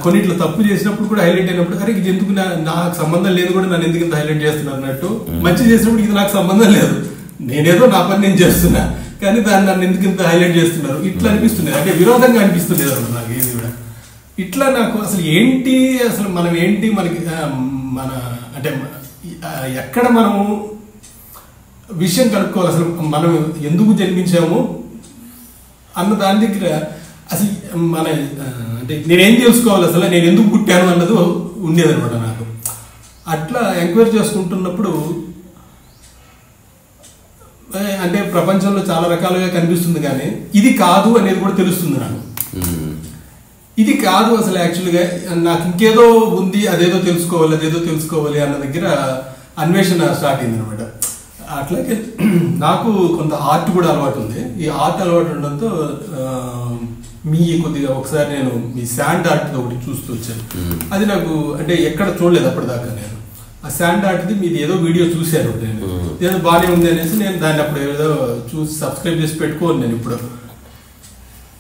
కొన్నిట్లో తప్పు చేసినప్పుడు కూడా హైలైట్ అయినప్పుడు అరే ఇది ఎందుకు నాకు సంబంధం లేదు కూడా నన్ను ఎందుకు ఇంత హైలైట్ చేస్తున్నారు అన్నట్టు, మంచి చేసినప్పుడు ఇది నాకు సంబంధం లేదు, నేనేదో నా పని నేను చేస్తున్నా, కానీ దాన్ని నన్ను ఎందుకు ఇంత హైలైట్ చేస్తున్నారు ఇట్లా అనిపిస్తుంది. అంటే విరోధంగా అనిపిస్తుంది అన్నమాట నాకు ఏది కూడా. ఇట్లా నాకు అసలు ఏంటి, అసలు మనం ఏంటి, మనకి మన అంటే ఎక్కడ మనము విషయం కనుక్కోవాలి, అసలు మనం ఎందుకు జన్మించాము అన్న దాని దగ్గర అసలు మన అంటే నేనేం తెలుసుకోవాలి, అసలు నేను ఎందుకు పుట్టాను అన్నది ఉండేదన్నమాట నాకు. అట్లా ఎంక్వైరీ చేసుకుంటున్నప్పుడు అంటే ప్రపంచంలో చాలా రకాలుగా కనిపిస్తుంది, కానీ ఇది కాదు అనేది కూడా తెలుస్తుంది నాకు. ఇది కాదు అసలు యాక్చువల్గా నాకు ఇంకేదో ఉంది, అదేదో తెలుసుకోవాలి అన్న దగ్గర అన్వేషణ స్టార్ట్ అయింది అనమాట. అట్లాగే నాకు కొంత ఆర్ట్ కూడా అలవాటు ఉంది. ఈ ఆర్ట్ అలవాటు ఉండడంతో కొద్దిగా ఒకసారి నేను మీ శాండ్ ఆర్ట్ ఒకటి చూస్తూ వచ్చాను. అది నాకు అంటే ఎక్కడ చూడలేదు అప్పటిదాకా. నేను ఆ శాండ్ ఆర్ట్ది మీది ఏదో వీడియో చూశాను, నేను ఏదో బాగానే ఉంది అనేసి నేను దాన్ని అప్పుడు ఏదో చూసి సబ్స్క్రైబ్ చేసి పెట్టుకోను నేను ఇప్పుడు.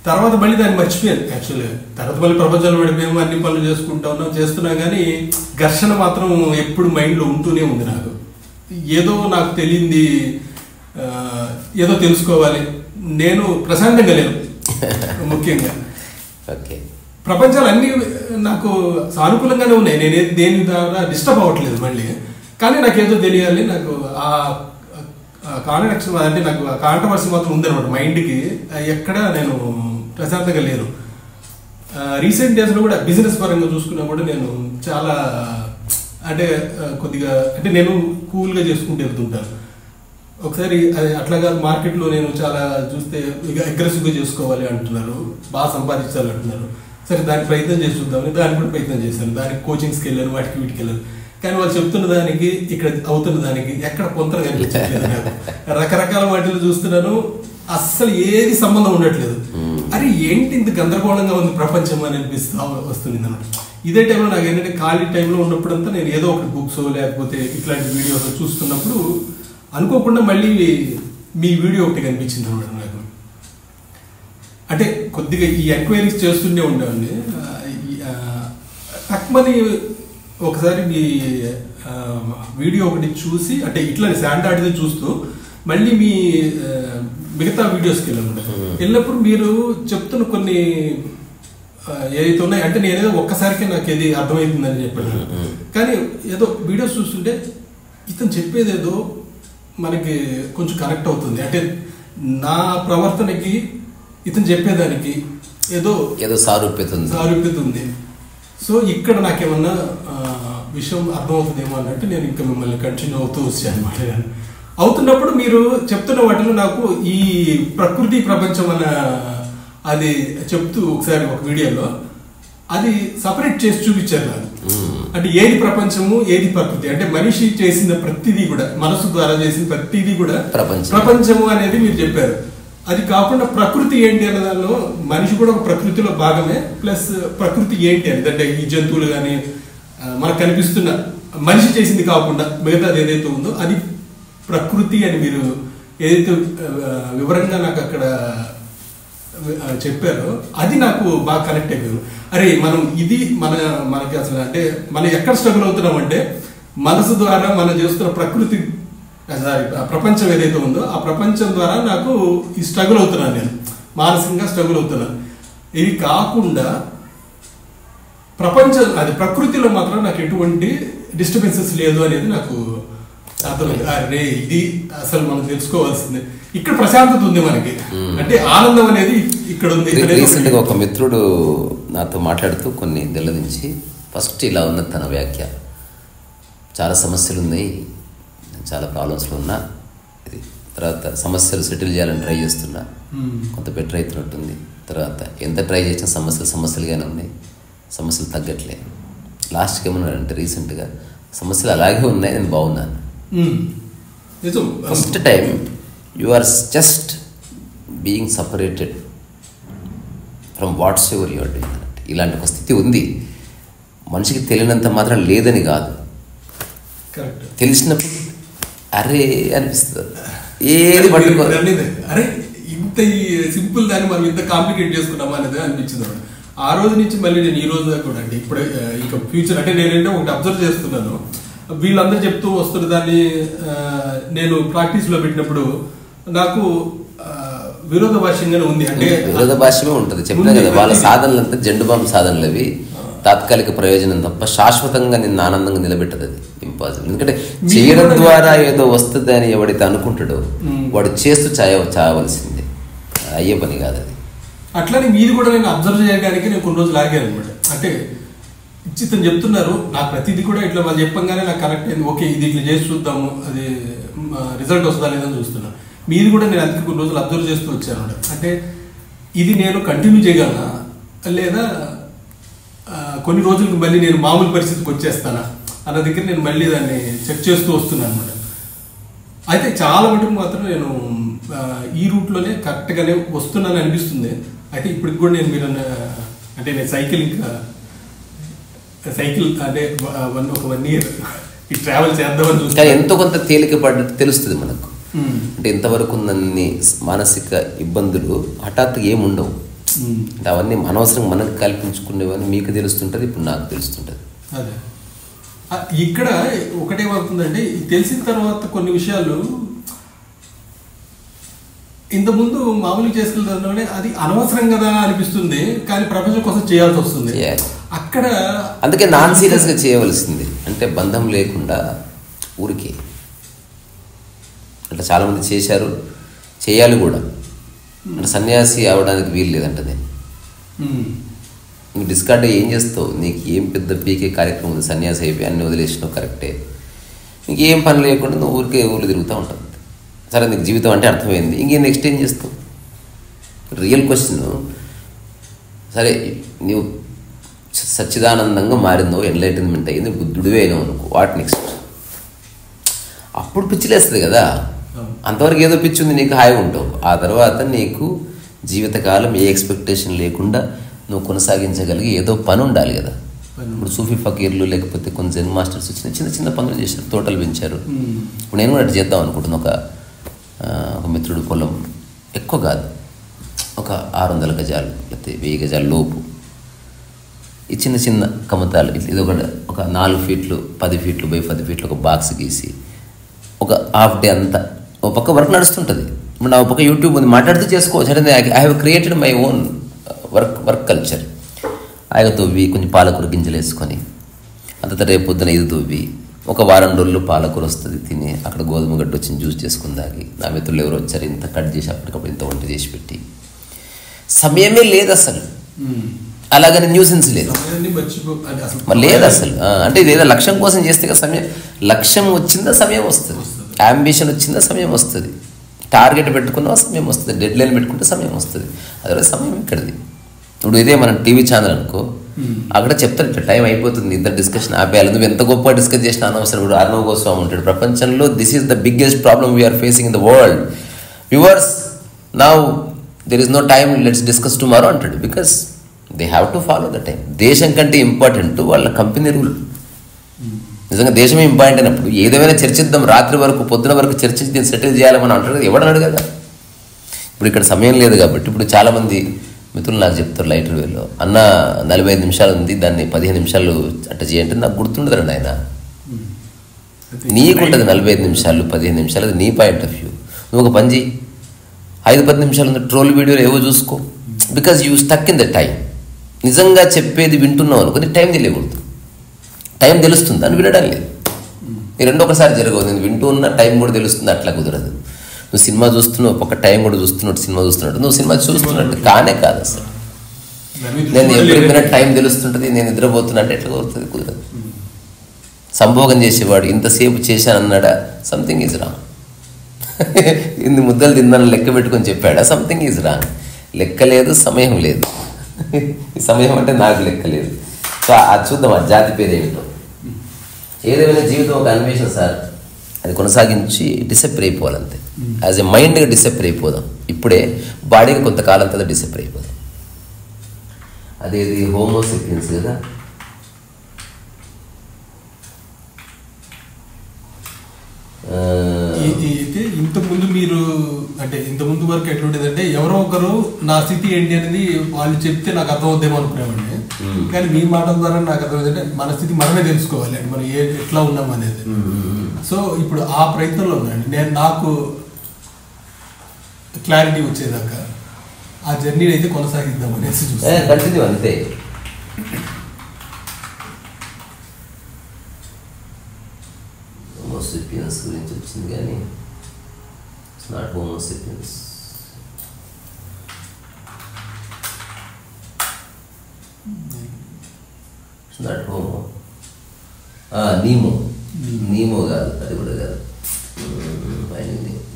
తర్వాత మళ్ళీ దాన్ని మర్చిపోయాను యాక్చువల్గా. తర్వాత మళ్ళీ ప్రపంచంలో పడిపోయాము, అన్ని పనులు చేస్తున్నా కానీ ఘర్షణ మాత్రం ఎప్పుడు మైండ్లో ఉంటూనే ఉంది నాకు. ఏదో నాకు తెలియంది, ఏదో తెలుసుకోవాలి, నేను ప్రశాంతంగా లేను ముఖ్యంగా. ప్రపంచాలు అన్ని నాకు సానుకూలంగానే ఉన్నాయి, నేను దేని ద్వారా డిస్టర్బ్ అవ్వట్లేదు మళ్ళీ, కానీ నాకు ఏదో తెలియాలి, నాకు ఆ కాంట్రడిక్షన్ అంటే నాకు కాంట్రవర్సీ మాత్రం ఉందన్నమాట మైండ్కి. ఎక్కడ నేను ప్రశాంతంగా లేను. రీసెంట్ డేస్లో కూడా బిజినెస్ పరంగా చూసుకున్నా కూడా నేను చాలా అంటే కొద్దిగా అంటే నేను కూల్గా చేసుకుంటూ వెళ్తుంటాను. ఒకసారి అట్లా కాదు, మార్కెట్లో నేను చాలా చూస్తే ఇక అగ్రెసివ్గా చేసుకోవాలి అంటున్నారు, బాగా సంపాదించాలి అంటున్నారు. సరే దానికి ప్రయత్నం చేసి చూద్దామని దానికి కూడా ప్రయత్నం చేశాను. దానికి కోచింగ్స్కి వెళ్ళాను, వాటికి వీటికి వెళ్ళాను. కానీ వాళ్ళు చెప్తున్న దానికి ఇక్కడ అవుతున్న దానికి ఎక్కడ పొంతన కనిపించట్లేదు నాకు. రకరకాల వాటిలో చూస్తున్నాను, అస్సలు ఏది సంబంధం ఉండట్లేదు. అరే ఏంటి ఇంత గందరగోళంగా ఉంది ప్రపంచం అని అనిపిస్తూ వస్తుంది అన్నమాట. ఇదే టైంలో నాకు ఏంటంటే ఖాళీ టైంలో ఉన్నప్పుడంతా నేను ఏదో ఒకటి బుక్స్ లేకపోతే ఇట్లాంటి వీడియోస్ చూస్తున్నప్పుడు అనుకోకుండా మళ్ళీ మీ వీడియో ఒకటి కనిపించింది అన్నమాట నాకు. అంటే కొద్దిగా ఈ ఎంక్వైరీస్ చేస్తుండే ఉండేవాడిని. తక్కువని ఒకసారి మీ వీడియో ఒకటి చూసి అంటే ఇట్లా శాండ్ ఆడితే చూస్తూ మళ్ళీ మీ మిగతా వీడియోస్కి వెళ్ళినప్పుడు మీరు చెప్తున్న కొన్ని ఏదైతే ఉన్నాయి అంటే నేనేదో ఒక్కసారికి నాకు ఏది అర్థమవుతుందని చెప్పాను. కానీ ఏదో వీడియోస్ చూస్తుంటే ఇతను చెప్పేదేదో మనకి కొంచెం కనెక్ట్ అవుతుంది. అంటే నా ప్రవర్తనకి ఇతను చెప్పేదానికి ఏదో సారూప్యత ఉంది. సో ఇక్కడ నాకేమన్నా విషయం అర్థమవుతుందేమో అన్నట్టు నేను ఇంకా మిమ్మల్ని కంటిన్యూ అవుతూ వచ్చాను అనమాట. అవుతున్నప్పుడు మీరు చెప్తున్న వాటిలో నాకు ఈ ప్రకృతి ప్రపంచం అన్న అది చెప్తూ ఒకసారి ఒక వీడియోలో అది సపరేట్ చేసి చూపించారు నాకు. అంటే ఏది ప్రపంచము ఏది ప్రకృతి, అంటే మనిషి చేసిన ప్రతిదీ కూడా, మనసు ద్వారా చేసిన ప్రతిదీ కూడా ప్రపంచము అనేది మీరు చెప్పారు. అది కాకుండా ప్రకృతి ఏంటి అనే దానిలో మనిషి కూడా ఒక ప్రకృతిలో భాగమే, ప్లస్ ప్రకృతి ఏంటి అనేది అంటే ఈ జంతువులు కానీ మనకు కనిపిస్తున్న మనిషి చేసింది కాకుండా మిగతాది ఏదైతే ఉందో అది ప్రకృతి అని మీరు ఏదైతే వివరంగా నాకు అక్కడ చెప్పారో అది నాకు బాగా కనెక్ట్ అయిపోయింది. అరే మనం ఇది మనకి అసలు అంటే మనం ఎక్కడ స్ట్రగుల్ అవుతున్నాం అంటే మనసు ద్వారా మనం చేస్తున్న ప్రకృతి ప్రపంచం ఏదైతే ఉందో ఆ ప్రపంచం ద్వారా నాకు ఈ స్ట్రగుల్ అవుతున్నాను, నేను మానసికంగా స్ట్రగుల్ అవుతున్నాను. ఇది కాకుండా ప్రపంచం అది ప్రకృతిలో మాత్రం నాకు ఎటువంటి డిస్టర్బెన్సెస్ లేదు అనేది నాకు అర్థమైంది. అరే ఇది అసలు మనం తెలుసుకోవాల్సిందే, ఇక్కడ ప్రశాంతత ఉంది మనకి, అంటే ఆనందం అనేది ఇక్కడ ఉంది. రీసెంట్గా ఒక మిత్రుడు నాతో మాట్లాడుతూ కొన్ని నెలల నుంచి ఫస్ట్ ఇలా ఉన్నది తన వ్యాఖ్య, చాలా సమస్యలు ఉన్నాయి, చాలా ప్రాబ్లమ్స్లో ఉన్నా ఇది తర్వాత సమస్యలు సెటిల్ చేయాలని ట్రై చేస్తున్నా, కొంత బెటర్ అవుతున్నట్టుంది. తర్వాత ఎంత ట్రై చేసినా సమస్యలుగానే ఉన్నాయి, సమస్యలు తగ్గట్లే. లాస్ట్కి ఏమన్నాడంటే రీసెంట్గా సమస్యలు అలాగే ఉన్నాయి, నేను బాగున్నాను. First time you are just being separated from what's ever you're doing అన్నట్టు. ఇలాంటి ఒక స్థితి ఉంది. మనిషికి తెలియనంత మాత్రం లేదని కాదు, తెలిసినప్పుడు అరే అనిపిస్తుంది. ఏది పట్టుకో అరే ఇంత సింపుల్ దాన్ని మనం ఇంత కాంప్లికేట్ చేసుకున్నామా అనేది అనిపించింది. ఆ రోజు నుంచి మళ్ళీ నేను ఈ రోజు కూడా అంటే ఇప్పుడు ఇక ఫ్యూచర్ అంటే నేనంటే ఒకటి అబ్జర్వ్ చేస్తున్నాను, వీళ్ళందరూ చెప్తూ వస్తున్న దాన్ని నేను ప్రాక్టీస్లో పెట్టినప్పుడు నాకు విరోధభాష్యంగానే ఉంది. అంటే విరోధభాష్యమే ఉంటుంది, చెప్పినా కదా. వాళ్ళ సాధనలు అంతా జెండుబాంబు సాధనలు అవి, తాత్కాలిక ప్రయోజనం తప్ప శాశ్వతంగా నిన్ను ఆనందంగా నిలబెట్టదు. అది ఇంపాసిబుల్. ఎందుకంటే చేయడం ద్వారా ఏదో వస్తుంది అని ఎవడైతే అనుకుంటాడో వాడు చేస్తూ చావవలసిందే, అయ్యే పని కాదు అది. అట్లానే మీది కూడా నేను అబ్జర్వ్ చేయడానికి నేను కొన్ని రోజులు ఆగాను అనమాట. అంటే ఇతను చెప్తున్నారు, నాకు ప్రతిదీ కూడా ఇట్లా వాళ్ళు చెప్పంగానే నాకు కరెక్ట్ అయింది, ఓకే ఇది ఇట్లా చేసి చూద్దాము, అది రిజల్ట్ వస్తుందా లేదని చూస్తున్నాను. మీది కూడా నేను అందుకే కొన్ని రోజులు అబ్జర్వ్ చేస్తూ వచ్చాను అనమాట. అంటే ఇది నేను కంటిన్యూ చేయగలనా లేదా కొన్ని రోజులకు మళ్ళీ నేను మామూలు పరిస్థితికి వచ్చేస్తానా అన్న దగ్గర నేను మళ్ళీ దాన్ని చెక్ చేస్తూ వస్తున్నాను అనమాట. అయితే చాలా మటుకు మాత్రం నేను ఈ రూట్లోనే కరెక్ట్గానే వస్తున్నాను అనిపిస్తుంది. అయితే ఇప్పటికి కూడా నేను మీరు అంటే నేను సైకిల్ అంటే ఒక 1 year ఈ ట్రావెల్ చేద్దామని చూస్తే ఎంతో కొంత తేలిక పడ్డట్టు తెలుస్తుంది మనకు. అంటే ఇంతవరకు ఉన్నన్ని మానసిక ఇబ్బందులు హఠాత్తుగా ఏముండవు. అంటే అవన్నీ అనవసరంగా మనకు కల్పించుకునేవని మీకు తెలుస్తుంటుంది, ఇప్పుడు నాకు తెలుస్తుంటుంది. అదే ఇక్కడ ఒకటేమవుతుందంటే తెలిసిన తర్వాత కొన్ని విషయాలు ఇంతకుముందు మామూలుగా చేసుకెళ్తానే అది అనవసరం కదా అనిపిస్తుంది, కానీ ప్రపంచం కోసం చేయాల్సి వస్తుంది. అక్కడ అందుకే నాన్ సీరియస్గా చేయవలసింది, అంటే బంధం లేకుండా ఊరికే. అంటే చాలామంది చేశారు, చేయాలి కూడా. అంటే సన్యాసి అవడానికి వీలు లేదంటది. నువ్వు డిస్కార్డ్ ఏం చేస్తావు? నీకు ఏం పెద్ద పీకే కార్యక్రమం ఉంది? సన్యాసి అయిపోయి అన్ని వదిలేసినావు కరెక్టే, నీకు ఏం పని లేకుండా నువ్వు ఊరికే ఊళ్ళు తిరుగుతూ ఉంటావు. సరే నీకు జీవితం అంటే అర్థమైంది, ఇంకేం నెక్స్ట్ ఏం చేస్తావు? రియల్ క్వశ్చన్, సరే నువ్వు సచ్చిదానందంగా మారిందో, ఎన్లైటన్మెంట్ అయ్యింది, బుద్ధుడివే అయినావు అనుకో, వాట్ నెక్స్ట్? అప్పుడు పిచ్చిలేస్తుంది కదా. అంతవరకు ఏదో పిచ్చి ఉంది, నీకు హాయిగా ఉంటావు. ఆ తర్వాత నీకు జీవితకాలం ఏ ఎక్స్పెక్టేషన్ లేకుండా నువ్వు కొనసాగించగలిగి ఏదో పని ఉండాలి కదా. ఇప్పుడు సూఫీ ఫకీర్లు లేకపోతే కొన్ని జెన్ మాస్టర్స్ వచ్చిన చిన్న చిన్న పనులు చేశారు, తోటలు పెంచారు. ఇప్పుడు నేను కూడా అటు చేద్దాం అనుకుంటున్నాను. ఒక మిత్రుడు పొలం ఎక్కువ కాదు, ఒక 600 గజాలు లేకపోతే 1000 గజాల లోపు, ఈ చిన్న చిన్న కమతాలు ఇది ఒక 4 ఫీట్లు 10 ఫీట్లు బై 10 ఫీట్లు ఒక బాక్స్ గీసి ఒక హాఫ్ డే అంతా ఒక పక్క వర్క్ నడుస్తుంటుంది. ఇప్పుడు నా ఒక పక్క యూట్యూబ్ ఉంది, మాట్లాడుతూ చేసుకోవచ్చు. అంటే I have created my own work culture. ఆయన తవ్వి కొంచెం పాలకూర గింజలు వేసుకొని అంత రేపు పొద్దున ఇది తవ్వి ఒక వారం రోజులు పాలకూర వస్తుంది తిని, అక్కడ గోధుమ గడ్డ వచ్చింది జ్యూస్ చేసుకుని తాగి, నా మిత్రులు ఎవరు వచ్చారు ఇంత కట్ చేసి అప్పటికప్పుడు ఇంత వంట చేసి పెట్టి, సమయమే లేదు అసలు. అలాగని న్యూసెన్స్ లేదు, లేదు అసలు. అంటే ఇదేదో లక్ష్యం కోసం చేస్తే కదా సమయం, లక్ష్యం వచ్చిందా సమయం వస్తుంది, అంబిషన్ వచ్చిందా సమయం వస్తుంది, టార్గెట్ పెట్టుకున్నా సమయం వస్తుంది, డెడ్ లైన్ పెట్టుకుంటే సమయం వస్తుంది. అదే సమయం ఇక్కడిది. ఇప్పుడు ఇదే మనం టీవీ ఛానల్ అనుకో, అక్కడ చెప్తారు ఇట్లా టైం అయిపోతుంది, ఇద్దరు డిస్కషన్ ఆపేయాలి, నువ్వు ఎంత గొప్ప డిస్కస్ చేసినా అనవసరం. ఇప్పుడు అర్ణవ్ గోస్వామి ఉంటాడు, ప్రపంచంలో this is the biggest problem we're facing in the world. Viewers, now there is no time, let's discuss tomorrow అంటాడు. Because they have to follow the time. దేశం కంటే ఇంపార్టెంట్ వాళ్ళ కంపెనీ రూల్. నిజంగా దేశమే ఇంపార్టెంట్ అయినప్పుడు ఏదేమైనా చర్చిద్దాం, రాత్రి వరకు పొద్దున వరకు చర్చించి సెటిల్ చేయాలని అంటారు, ఎవడన్నాడు కదా. ఇప్పుడు ఇక్కడ సమయం లేదు కాబట్టి ఇప్పుడు చాలామంది మిత్రులు నాకు చెప్తారు లైటర్ వేలో, అన్న 45 నిమిషాలు ఉంది, దాన్ని 15 నిమిషాలు అట్ట చేయంటే నాకు గుర్తుండదండి. ఆయన నీకుంటుంది 45 నిమిషాలు 15 నిమిషాలు, అది నీ పాయింట్ ఆఫ్ వ్యూ. నువ్వు ఒక పని చేయి, 5-10 నిమిషాలు ఉంది ట్రోల్ వీడియోలు ఏవో చూసుకో. Because you stuck in the time. నిజంగా చెప్పేది వింటున్నావు అనుకో, నీకు టైం తెలియకూడదు. టైం తెలుస్తుంది అని వినడం లేదు. ఈ రెండు ఒకసారి జరగవు. నేను వింటూ ఉన్న టైం కూడా తెలుస్తుంది, అట్లా కుదరదు. నువ్వు సినిమా చూస్తున్నావు, ఒక టైం కూడా చూస్తున్నట్టు సినిమా చూస్తున్నట్టు నువ్వు సినిమా చూస్తున్నట్టు కానే కాదు అసలు. నేను ఎప్పుడైనా టైం తెలుస్తుంటుంది, నేను నిద్రపోతున్నా అంటే ఎట్లా కుదురుతుంది? కుదరదు. సంభోగం చేసేవాడు ఇంతసేపు చేశానన్నాడా, సంథింగ్ ఈజ్ రాంగ్. ఇన్ని ముద్దలు తిన్నాను లెక్క పెట్టుకొని చెప్పాడా? Something is wrong. లెక్క లేదు, సమయం లేదు. ఈ సమయం అంటే నాకు లెక్క లేదు. సో అది చూద్దాం, ఆ జాతి పేరు ఏమిటో. ఏదేమైనా జీవితం ఒక అన్వేషణ సార్, అది కొనసాగించి డిసెప్టర్ అయిపోవాలంతే. యాజ్ ఎ మైండ్గా డిసెప్టర్ అయిపోదాం. ఇప్పుడే బాడీకి కొంతకాలం తర్వాత డిసెప్టర్ అయిపోదాం. అదేది హోమోసెపియన్స్ కదా. అయితే ఇంతకుముందు మీరు అంటే ఇంతకుముందు వరకు ఎట్లుండేదంటే ఎవరో ఒకరు నా స్థితి ఏంటి అనేది వాళ్ళు చెప్తే నాకు అర్థమవుద్దేమో అనుకునేవాడిని. కానీ మీ మాటల ద్వారా నాకు అర్థమైందంటే మన స్థితి మనమే తెలుసుకోవాలి, మనం ఎట్లా ఉన్నాం అనేది. సో ఇప్పుడు ఆ ప్రయత్నంలో ఉందండి. నేను నాకు క్లారిటీ వచ్చేదాకా ఆ జర్నీ అయితే కొనసాగిద్దాం అనేసి చూస్తాను. అంతే. హోమోసెపియన్స్ గురించి వచ్చింది కానీ it's not Homo sapiens. It's not homo. Nemo కాదు, అది కూడా కాదు.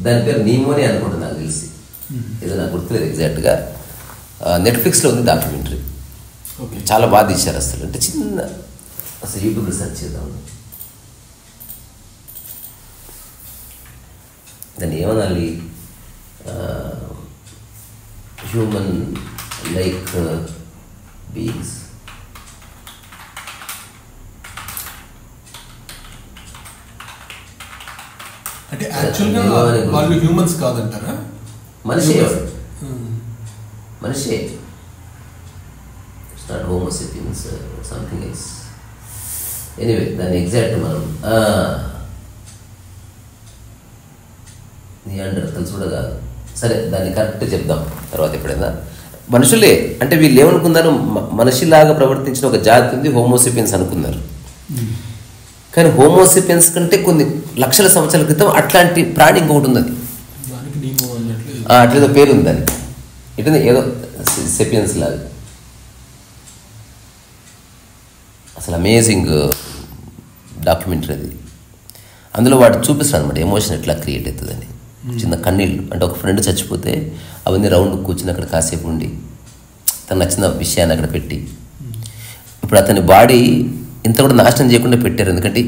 దాని పేరు నీమోనే అనుకుంటా నాకు తెలిసి, ఏదో నాకు గుర్తులేదు ఎగ్జాక్ట్గా. నెట్ఫ్లిక్స్లో ఉంది డాక్యుమెంటరీ, చాలా బాగా తీశారు అసలు. అంటే చిన్న అసలు యూట్యూబ్లో సెర్చ్ చేద్దాం. దాన్ని ఏమనాలి, హ్యూమన్ లైక్ బీయింగ్స్. అంటే యాక్చువల్గా వాళ్ళు హ్యూమన్స్ కాదంటారా? మనిషి మనిషి. It's not Homo sapiens, something else. Anyway దాన్ని ఎగ్జాక్ట్ మనం నియాండర్తల్స్ కూడా కాదు. సరే దాన్ని కరెక్ట్ చెప్దాం తర్వాత ఎప్పుడైనా. మనుషులే అంటే వీళ్ళు ఏమనుకున్నారు, మనిషిలాగా ప్రవర్తించిన ఒక జాతి ఉంది, హోమోసెపియన్స్ అనుకున్నారు. కానీ హోమోసెపియన్స్ కంటే కొన్ని లక్షల సంవత్సరాల క్రితం అట్లాంటి ప్రాణి ఇంకొకటి ఉన్నది, అట్లేదో పేరు ఉంది దానికి. ఇటు ఏదో సెపియన్స్ లాగా. అసలు అమేజింగ్ డాక్యుమెంటరీ అది. అందులో వాడు చూపిస్తాడు అనమాట ఎమోషన్ ఎట్లా క్రియేట్ అవుతుందని. చిన్న కన్నీళ్ళు అంటే ఒక ఫ్రెండ్ చచ్చిపోతే అవన్నీ రౌండ్ కూర్చుని అక్కడ కాసేపు ఉండి తను నచ్చిన విషయాన్ని అక్కడ పెట్టి, ఇప్పుడు అతని బాడీ ఇంత కూడా నాశనం చేయకుండా పెట్టారు. ఎందుకంటే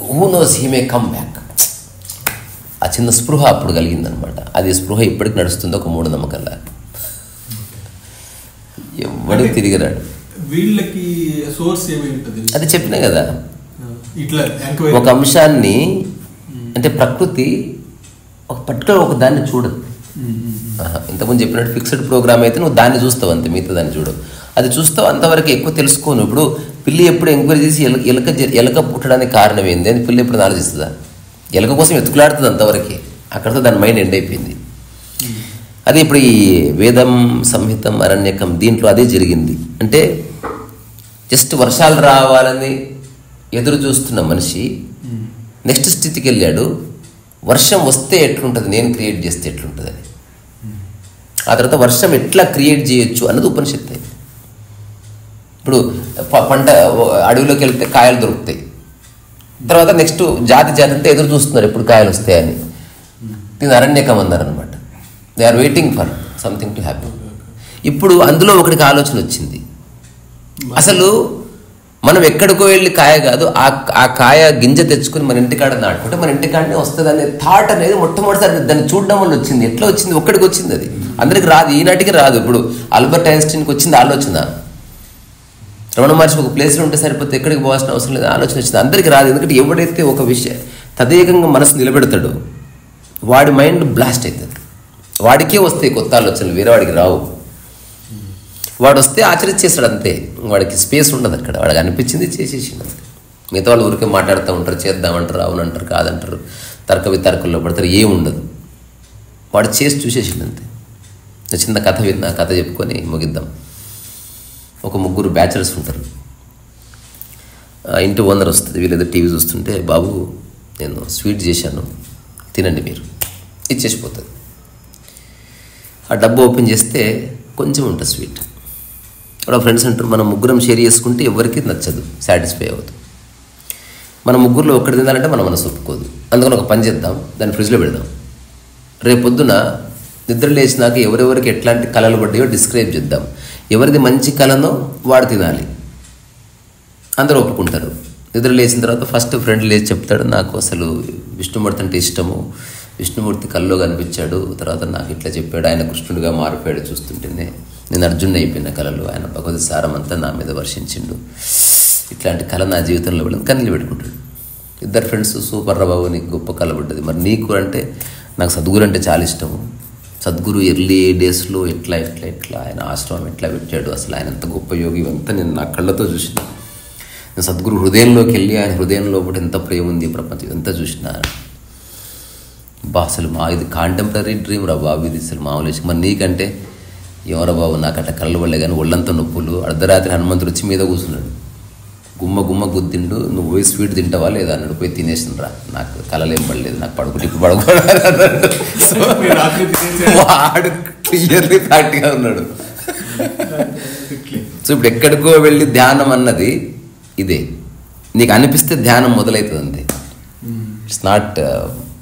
who knows he may come back. ఆ చిన్న స్పృహ అప్పుడు కలిగిందనమాట. అది స్పృహ ఇప్పటికి నడుస్తుంది, ఒక మూఢనమ్మకంలా. ఎవడికి తిరిగిరాడు. వీళ్ళకి సోర్స్ ఏమై ఉంటుంది అది చెప్పినా కదా. ఇట్లా ఒక అంశాన్ని అంటే ప్రకృతి ఒక పర్టికులర్ ఒక దాన్ని చూడదు. ఇంతకుముందు చెప్పినట్టు ఫిక్స్డ్ ప్రోగ్రామ్ అయితే నువ్వు దాన్ని చూస్తావు అంతే, మిగతా దాన్ని చూడవు. అది చూస్తావు, అంతవరకు ఎక్కువ తెలుసుకోను. ఇప్పుడు పిల్లి ఎప్పుడు ఎంక్వైరీ చేసి ఎలక పుట్టడానికి కారణం ఏంది అని పిల్లి ఎప్పుడు ఆలోచిస్తుందా? ఎలక కోసం ఎత్తుకులాడుతుంది అంతవరకే, అక్కడితో దాని మైండ్ ఎండ్ అయిపోయింది. అదే ఇప్పుడు ఈ వేదం, సంహితం, అరణ్యకం దీంట్లో అదే జరిగింది. అంటే జస్ట్ వర్షాలు రావాలని ఎదురు చూస్తున్న మనిషి నెక్స్ట్ స్థితికి వెళ్ళాడు. వర్షం వస్తే ఎట్లుంటుంది, నేను క్రియేట్ చేస్తే ఎట్లుంటుంది అని. ఆ తర్వాత వర్షం ఎట్లా క్రియేట్ చేయొచ్చు అన్నది ఉపనిషత్తు. ఇప్పుడు పంట అడవిలోకి వెళ్తే కాయలు దొరుకుతాయి, తర్వాత నెక్స్ట్ జాతి అంతా ఎదురు చూస్తున్నారు ఎప్పుడు కాయలు వస్తాయని. దీని అరణ్యకం అన్నారనమాట. They are waiting for something to happy. ఇప్పుడు అందులో ఒకటికి ఆలోచన వచ్చింది, అసలు మనం ఎక్కడికో వెళ్ళి కాయ కాదు, ఆ కాయ గింజ తెచ్చుకొని మన ఇంటికాడ నాటుకుంటే మన ఇంటికాడనే వస్తుంది అనే థాట్ అనేది మొట్టమొదటిసారి దాన్ని చూడడం వల్ల వచ్చింది. ఎట్లా వచ్చింది? ఒక్కడికి వచ్చింది, అది అందరికి రాదు, ఈనాటికి రాదు. ఇప్పుడు ఆల్బర్ట్ ఐన్స్టీన్కి వచ్చింది ఆలోచన, రమణ మహర్షి ఒక ప్లేస్లో ఉంటే సరిపోతే ఎక్కడికి పోవాల్సిన అవసరం లేదు ఆలోచన వచ్చింది. అందరికీ రాదు. ఎందుకంటే ఎవడైతే ఒక విషయం తదేకంగా మనసు నిలబెడతాడో వాడి మైండ్ బ్లాస్ట్ అవుతుంది. వాడికే వస్తాయి కొత్త ఆలోచనలు, వేరే వాడికి రావు. వాడు వస్తే ఆచరించేస్తాడు అంతే, వాడికి స్పేస్ ఉండదు అక్కడ. వాడికి అనిపించింది చేసేసిండు అంతే. మిగతా వాళ్ళు ఊరికే మాట్లాడుతూ ఉంటారు, చేద్దామంటారు, అవునంటారు, కాదంటారు, తర్క వితర్కంలో పడతారు, ఏం ఉండదు. వాడు చేసి చూసేసిండు అంతే. చిన్న కథ విన్నా, కథ చెప్పుకొని ముగిద్దాం. ఒక ముగ్గురు బ్యాచులర్స్ ఉంటారు. ఇంటి ఓనర్ వస్తుంది, వీళ్ళేదో టీవీ చూస్తుంటే, బాబు నేను స్వీట్ చేశాను తినండి మీరు, ఇచ్చేసిపోతుంది. ఆ డబ్బు ఓపెన్ చేస్తే కొంచెం ఉంటుంది స్వీట్. అక్కడ ఫ్రెండ్స్ అంటారు, మనం ముగ్గురం షేర్ చేసుకుంటే ఎవరికి నచ్చదు, సాటిస్ఫై అవ్వదు. మన ముగ్గురులో ఒక్కటి తినాలంటే మన మనసు ఒప్పుకోదు. అందుకని ఒక పని చేద్దాం, దాన్ని ఫ్రిడ్జ్లో పెడదాం, రేపొద్దున నిద్ర లేచినాక ఎవరెవరికి ఎట్లాంటి కళలు పడ్డాయో డిస్క్రైబ్ చేద్దాం. ఎవరిది మంచి కళనో వాడు తినాలి, అందరూ ఒప్పుకుంటారు. నిద్ర లేచిన తర్వాత ఫస్ట్ ఫ్రెండ్ లేచి చెప్తాడు, నాకు అసలు విష్ణుమూర్తి అంటే ఇష్టము, విష్ణుమూర్తి కల్లో కనిపించాడు, తర్వాత నాకు ఇట్లా చెప్పాడు, ఆయన కృష్ణుడిగా మారిపోయాడు చూస్తుంటేనే, నేను అర్జునుడు అయిపోయిన కళలు, ఆయన భగవద్ సారం అంతా నా మీద వర్షించిండు, ఇట్లాంటి కళ నా జీవితంలో వెళ్ళింది, కన్నీళ్ళు పెట్టుకుంటాడు. ఇద్దరు ఫ్రెండ్స్, సూపర్ రా బాబు, నీకు గొప్ప కళ పడ్డది, మరి నీకు అంటే నాకు సద్గురు అంటే చాలా ఇష్టము, సద్గురు ఎర్లీ డేస్లో ఎట్లా ఎట్లా ఎట్లా ఆయన ఆశ్రమం ఎట్లా పెట్టాడు, అసలు ఆయన ఎంత గొప్ప యోగి, ఇవంతా నేను నా కళ్ళతో చూసిన, నేను సద్గురు హృదయంలోకి వెళ్ళి ఆయన హృదయంలో కూడా ఎంత ప్రేమ ఉంది ప్రపంచం ఎంత చూసిన బా, అసలు మా ఇది కాంటెంపరీ డ్రీమ్ రా బాబు, ఇది అసలు మామూలు విషయం. మరి నీకంటే ఎవరా బాబు, నాకు అట్లా కళ్ళు పడలే కానీ ఒళ్ళంతా నొప్పులు, అర్ధరాత్రి హనుమంతుడు వచ్చి మీద కూర్చున్నాడు, గుమ్మ గుమ్మ గుద్దిండు, నువ్వు పోయి స్వీట్ తింటావా లేదా అన్నాడు, పోయి తినేసిండ్రా, నాకు కళలేం పడలేదు, నాకు పడుకుంటే ఇప్పుడు పడుకోవడం. వాడు క్లియర్లీ ప్రాక్టికల్గా ఉన్నాడు. సో ఇప్పుడు ఎక్కడికో వెళ్ళి ధ్యానం అన్నది ఇదే, నీకు అనిపిస్తే ధ్యానం మొదలవుతుంది అంతే.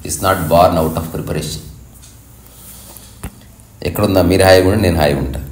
It's not born out of preparation. ఎక్కడుందా మీరు హాయిగా ఉంటే నేను హాయిగా ఉంటాను.